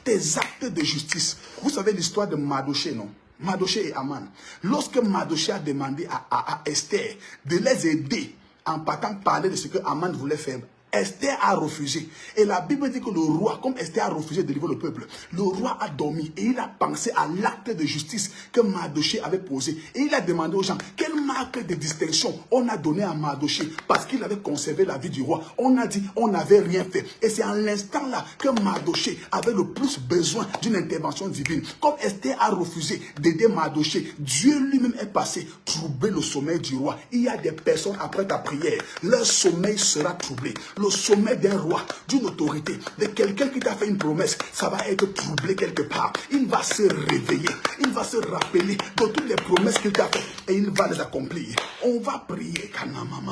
Speaker 1: tes actes de justice. Vous savez l'histoire de Mardoché, non? Mardoché et Aman. Lorsque Mardoché a demandé à Esther de les aider en partant parler de ce que Aman voulait faire, Esther a refusé. Et la Bible dit que le roi, comme Esther a refusé de délivrer le peuple, le roi a dormi et il a pensé à l'acte de justice que Mardoché avait posé. Et il a demandé aux gens, quelle marque de distinction on a donné à Mardoché parce qu'il avait conservé la vie du roi. On a dit, on n'avait rien fait. Et c'est en l'instant là que Mardoché avait le plus besoin d'une intervention divine. Comme Esther a refusé d'aider Mardoché, Dieu lui-même est passé troubler le sommeil du roi. Il y a des personnes après ta prière, leur sommeil sera troublé. Le sommeil d'un roi, d'une autorité, de quelqu'un qui t'a fait une promesse, ça va être troublé quelque part. Il va se réveiller, il va se rappeler de toutes les promesses qu'il t'a faites et il va les accomplir. On va prier, Kanamama.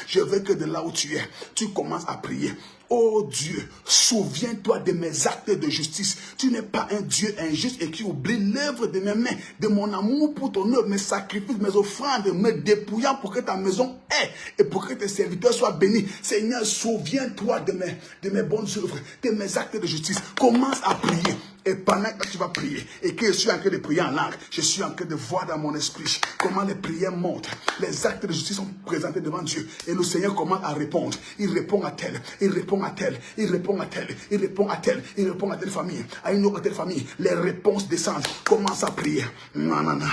Speaker 1: Je veux que de là où tu es, tu commences à prier. Oh Dieu, souviens-toi de mes actes de justice. Tu n'es pas un Dieu injuste et qui oublie l'œuvre de mes mains, de mon amour pour ton œuvre, mes sacrifices, mes offrandes, me dépouillant pour que ta maison ait et pour que tes serviteurs soient bénis. Seigneur, souviens-toi de mes bonnes œuvres, de mes actes de justice. Commence à prier. Et pendant que tu vas prier, et que je suis en train de prier en langue, je suis en train de voir dans mon esprit comment les prières montent. Les actes de justice sont présentés devant Dieu. Et le Seigneur commence à répondre. Il répond à tel, il répond à tel, il répond à tel, il répond à tel, il répond à telle famille, à une autre telle famille. Les réponses descendent. Commence à prier. Nanana.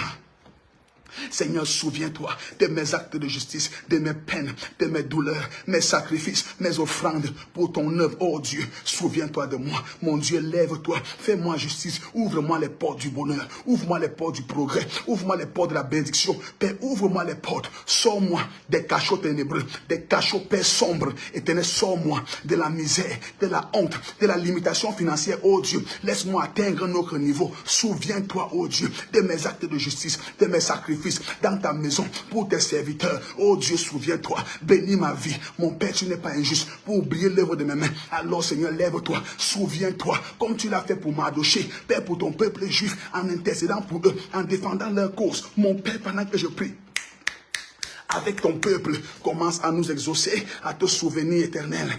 Speaker 1: Seigneur, souviens-toi de mes actes de justice, de mes peines, de mes douleurs, mes sacrifices, mes offrandes pour ton œuvre. Oh Dieu, souviens-toi de moi. Mon Dieu, lève-toi, fais-moi justice, ouvre-moi les portes du bonheur, ouvre-moi les portes du progrès, ouvre-moi les portes de la bénédiction. Père, ouvre-moi les portes, sors-moi des cachots ténébreux, des cachots, Père, sombres. Éternel, sors-moi de la misère, de la honte, de la limitation financière. Oh Dieu, laisse-moi atteindre un autre niveau. Souviens-toi, oh Dieu, de mes actes de justice, de mes sacrifices, dans ta maison pour tes serviteurs. Oh Dieu, souviens-toi, bénis ma vie. Mon Père, tu n'es pas injuste pour oublier l'œuvre de mes mains. Alors Seigneur, lève-toi, souviens-toi, comme tu l'as fait pour Mardoché, Père, pour ton peuple juif, en intercédant pour eux, en défendant leur cause. Mon Père, pendant que je prie avec ton peuple, commence à nous exaucer, à te souvenir éternel.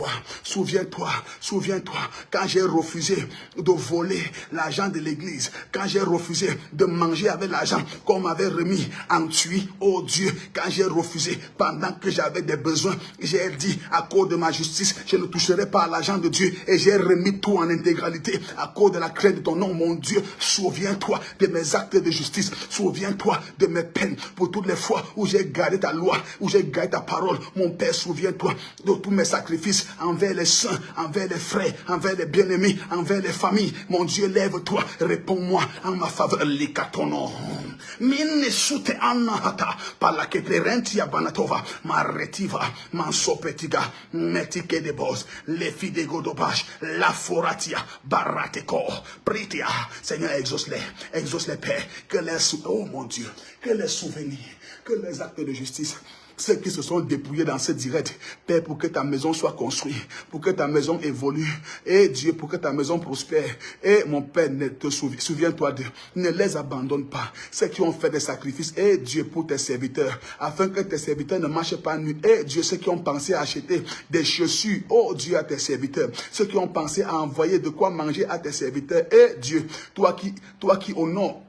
Speaker 1: Souviens-toi, souviens-toi, quand j'ai refusé de voler l'argent de l'église, quand j'ai refusé de manger avec l'argent qu'on m'avait remis en tuile, oh Dieu, quand j'ai refusé, pendant que j'avais des besoins, j'ai dit, à cause de ma justice, je ne toucherai pas à l'argent de Dieu, et j'ai remis tout en intégralité, à cause de la crainte de ton nom, mon Dieu. Souviens-toi de mes actes de justice, souviens-toi de mes peines, pour toutes les fois où j'ai gardé ta loi, où j'ai gardé ta parole. Mon Père, souviens-toi de tous mes sacrifices envers les saints, envers les frères, envers les bien-aimés, envers les familles. Mon Dieu, lève-toi, réponds-moi en ma faveur. Likatono mine sute anahata palakeperentia banatova maretiva mansopetiga metike de bos les filles de godobash la foratia barateko pritia. Seigneur, exauce les pères, que les oh mon Dieu, que les souvenirs, que les actes de justice, ceux qui se sont dépouillés dans ce direct, Père, pour que ta maison soit construite, pour que ta maison évolue, et Dieu, pour que ta maison prospère. Et mon Père, souviens-toi d'eux, ne les abandonne pas. Ceux qui ont fait des sacrifices, et Dieu, pour tes serviteurs, afin que tes serviteurs ne marchent pas nus. Et Dieu, ceux qui ont pensé à acheter des chaussures, oh Dieu, à tes serviteurs, ceux qui ont pensé à envoyer de quoi manger à tes serviteurs, et Dieu, toi qui honores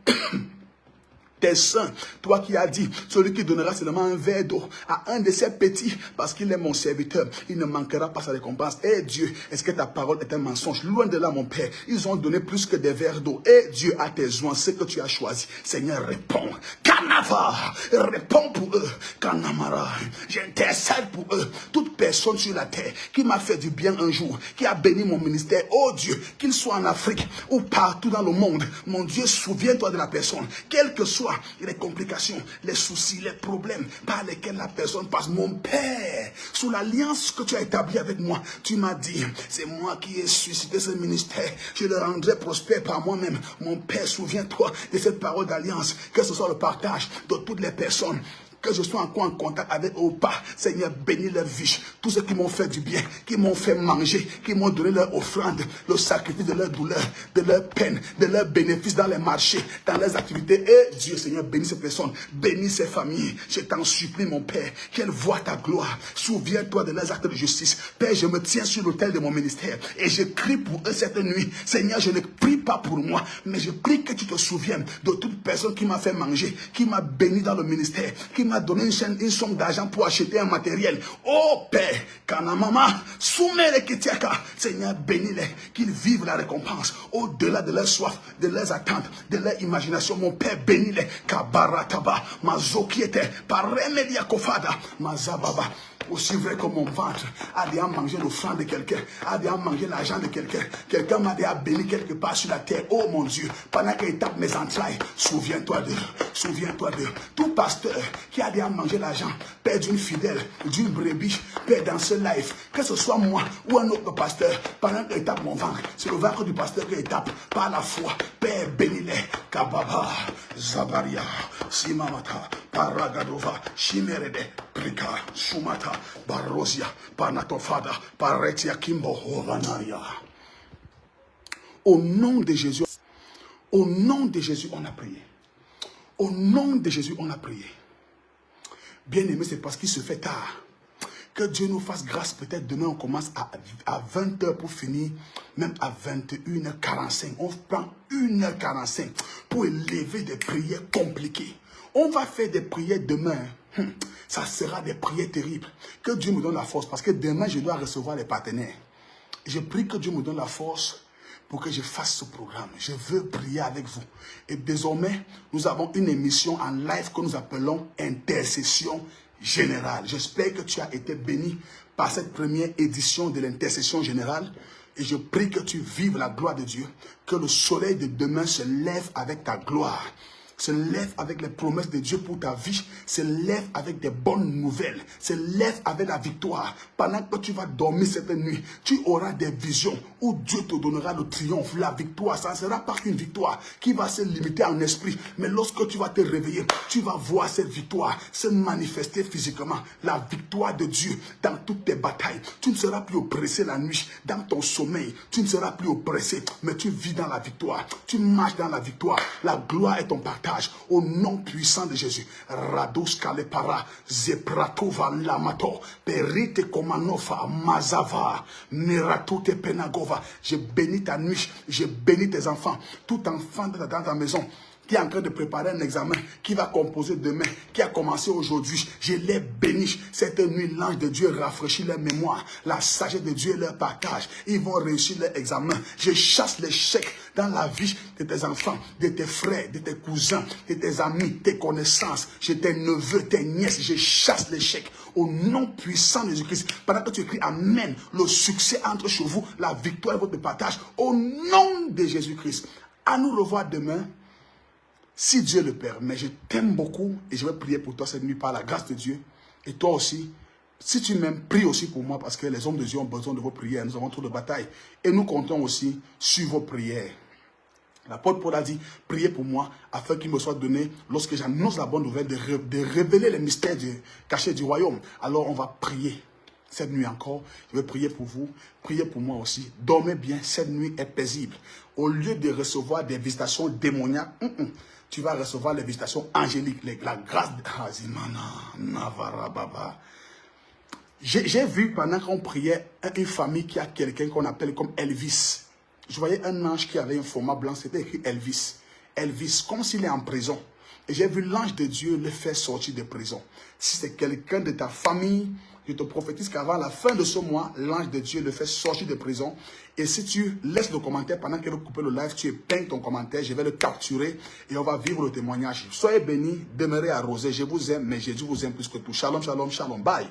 Speaker 1: tes saints, toi qui as dit, celui qui donnera seulement un verre d'eau à un de ces petits, parce qu'il est mon serviteur, il ne manquera pas sa récompense. Et Dieu, est-ce que ta parole est un mensonge? Loin de là, mon Père, ils ont donné plus que des verres d'eau. Et Dieu, à tes oins, ce que tu as choisi, Seigneur, réponds. Kanava, réponds pour eux. Kanamara, j'intercède pour eux. Toute personne sur la terre qui m'a fait du bien un jour, qui a béni mon ministère, oh Dieu, qu'il soit en Afrique ou partout dans le monde, mon Dieu, souviens-toi de la personne, quel que soit les complications, les soucis, les problèmes par lesquels la personne passe. Mon Père, sous l'alliance que tu as établie avec moi, tu m'as dit, c'est moi qui ai suscité ce ministère, je le rendrai prospère par moi-même. Mon Père, souviens-toi de cette parole d'alliance, que ce soit le partage de toutes les personnes, que je sois encore en contact avec eux ou pas. Seigneur, bénis leur vie. Tous ceux qui m'ont fait du bien, qui m'ont fait manger, qui m'ont donné leur offrande, le sacrifice de leur douleur, de leur peine, de leurs bénéfices dans les marchés, dans leurs activités. Et Dieu, Seigneur, bénis ces personnes, bénis ces familles. Je t'en supplie, mon Père, qu'elles voient ta gloire. Souviens-toi de leurs actes de justice. Père, je me tiens sur l'autel de mon ministère et je crie pour eux cette nuit. Seigneur, je ne prie pas pour moi, mais je prie que tu te souviennes de toute personne qui m'a fait manger, qui m'a béni dans le ministère, qui m'a donné une somme d'argent pour acheter un matériel. Oh Père, Kanamama, Soumere Ketiaka, Seigneur, bénis-les, qu'ils vivent la récompense au-delà de leur soif, de leurs attentes, de leur imagination. Mon Père, bénis-les. Kabarataba, Mazokiete, Paremedia Kofada, Mazababa. Aussi vrai que mon ventre a déjà mangé l'offrande de quelqu'un, a déjà mangé l'argent de quelqu'un. Quelqu'un m'a déjà béni quelque part sur la terre. Oh mon Dieu, pendant qu'il tape mes entrailles, souviens-toi d'eux, souviens-toi d'eux. Tout pasteur qui a déjà mangé l'argent, Père, d'une fidèle, d'une brebis, Père, dans ce live, que ce soit moi ou un autre pasteur, pendant qu'il tape mon ventre, c'est le ventre du pasteur qui tape par la foi. Père, bénis-les. Kababa, Zabaria, Simamata, Paragadova, Shimerede, Prika, Sumata, Barosia, Panatofada, Paretia Kimbo, Hovanaria. Au nom de Jésus, on a prié. Au nom de Jésus, on a prié. Bien aimé, c'est parce qu'il se fait tard. Que Dieu nous fasse grâce. Peut-être demain, on commence à 20h pour finir, même à 21h45. On prend 1h45 pour élever des prières compliquées. On va faire des prières demain. Ça sera des prières terribles. Que Dieu me donne la force, parce que demain, je dois recevoir les partenaires. Je prie que Dieu me donne la force pour que je fasse ce programme. Je veux prier avec vous. Et désormais, nous avons une émission en live que nous appelons Intercession Générale. J'espère que tu as été béni par cette première édition de l'Intercession Générale. Et je prie que tu vives la gloire de Dieu. Que le soleil de demain se lève avec ta gloire. se lève avec les promesses de Dieu pour ta vie, se lève avec des bonnes nouvelles, se lève avec la victoire. Pendant que tu vas dormir cette nuit, tu auras des visions où Dieu te donnera le triomphe, la victoire. Ça ne sera pas qu'une victoire qui va se limiter en esprit, mais lorsque tu vas te réveiller, tu vas voir cette victoire se manifester physiquement. La victoire de Dieu dans toutes tes batailles. Tu ne seras plus oppressé la nuit, dans ton sommeil. Tu ne seras plus oppressé, mais tu vis dans la victoire. Tu marches dans la victoire. La gloire est ton partage. Au nom puissant de Jésus. Rados kalepara, zepratova lamato, perite komanofa, mazava, miratoute penagova. Je bénis ta nuit, je bénis tes enfants. Tout enfant dans ta maison qui est en train de préparer un examen, qui va composer demain, qui a commencé aujourd'hui, je les bénis. Cette nuit, l'ange de Dieu rafraîchit leur mémoire. La sagesse de Dieu leur partage. Ils vont réussir leur examen. Je chasse l'échec dans la vie de tes enfants, de tes frères, de tes cousins, de tes amis, tes connaissances, de tes neveux, tes nièces. Je chasse l'échec au nom puissant de Jésus-Christ. Pendant que tu écris Amen, le succès entre chez vous, la victoire est votre partage au nom de Jésus-Christ. À nous revoir demain. Si Dieu le permet, je t'aime beaucoup et je vais prier pour toi cette nuit par la grâce de Dieu. Et toi aussi, si tu m'aimes, prie aussi pour moi parce que les hommes de Dieu ont besoin de vos prières. Nous avons trop de batailles et nous comptons aussi sur vos prières. L'apôtre Paul a dit, priez pour moi afin qu'il me soit donné, lorsque j'annonce la bonne nouvelle, de révéler les mystères cachés du royaume. Alors on va prier. Cette nuit encore, je vais prier pour vous, priez pour moi aussi. Dormez bien, cette nuit est paisible. Au lieu de recevoir des visitations démoniaques, tu vas recevoir les visitations angéliques, la grâce de J'ai vu pendant qu'on priait une famille qui a quelqu'un qu'on appelle comme Elvis. Je voyais un ange qui avait un format blanc, c'était écrit Elvis. Elvis, comme s'il est en prison. Et j'ai vu l'ange de Dieu le faire sortir de prison. Si c'est quelqu'un de ta famille, je te prophétise qu'avant la fin de ce mois, l'ange de Dieu le fait sortir de prison. Et si tu laisses le commentaire pendant qu'elle va couper le live, tu épeignes ton commentaire, je vais le capturer et on va vivre le témoignage. Soyez bénis, demeurez arrosés. Je vous aime, mais Jésus vous aime plus que tout. Shalom, shalom, shalom. Bye.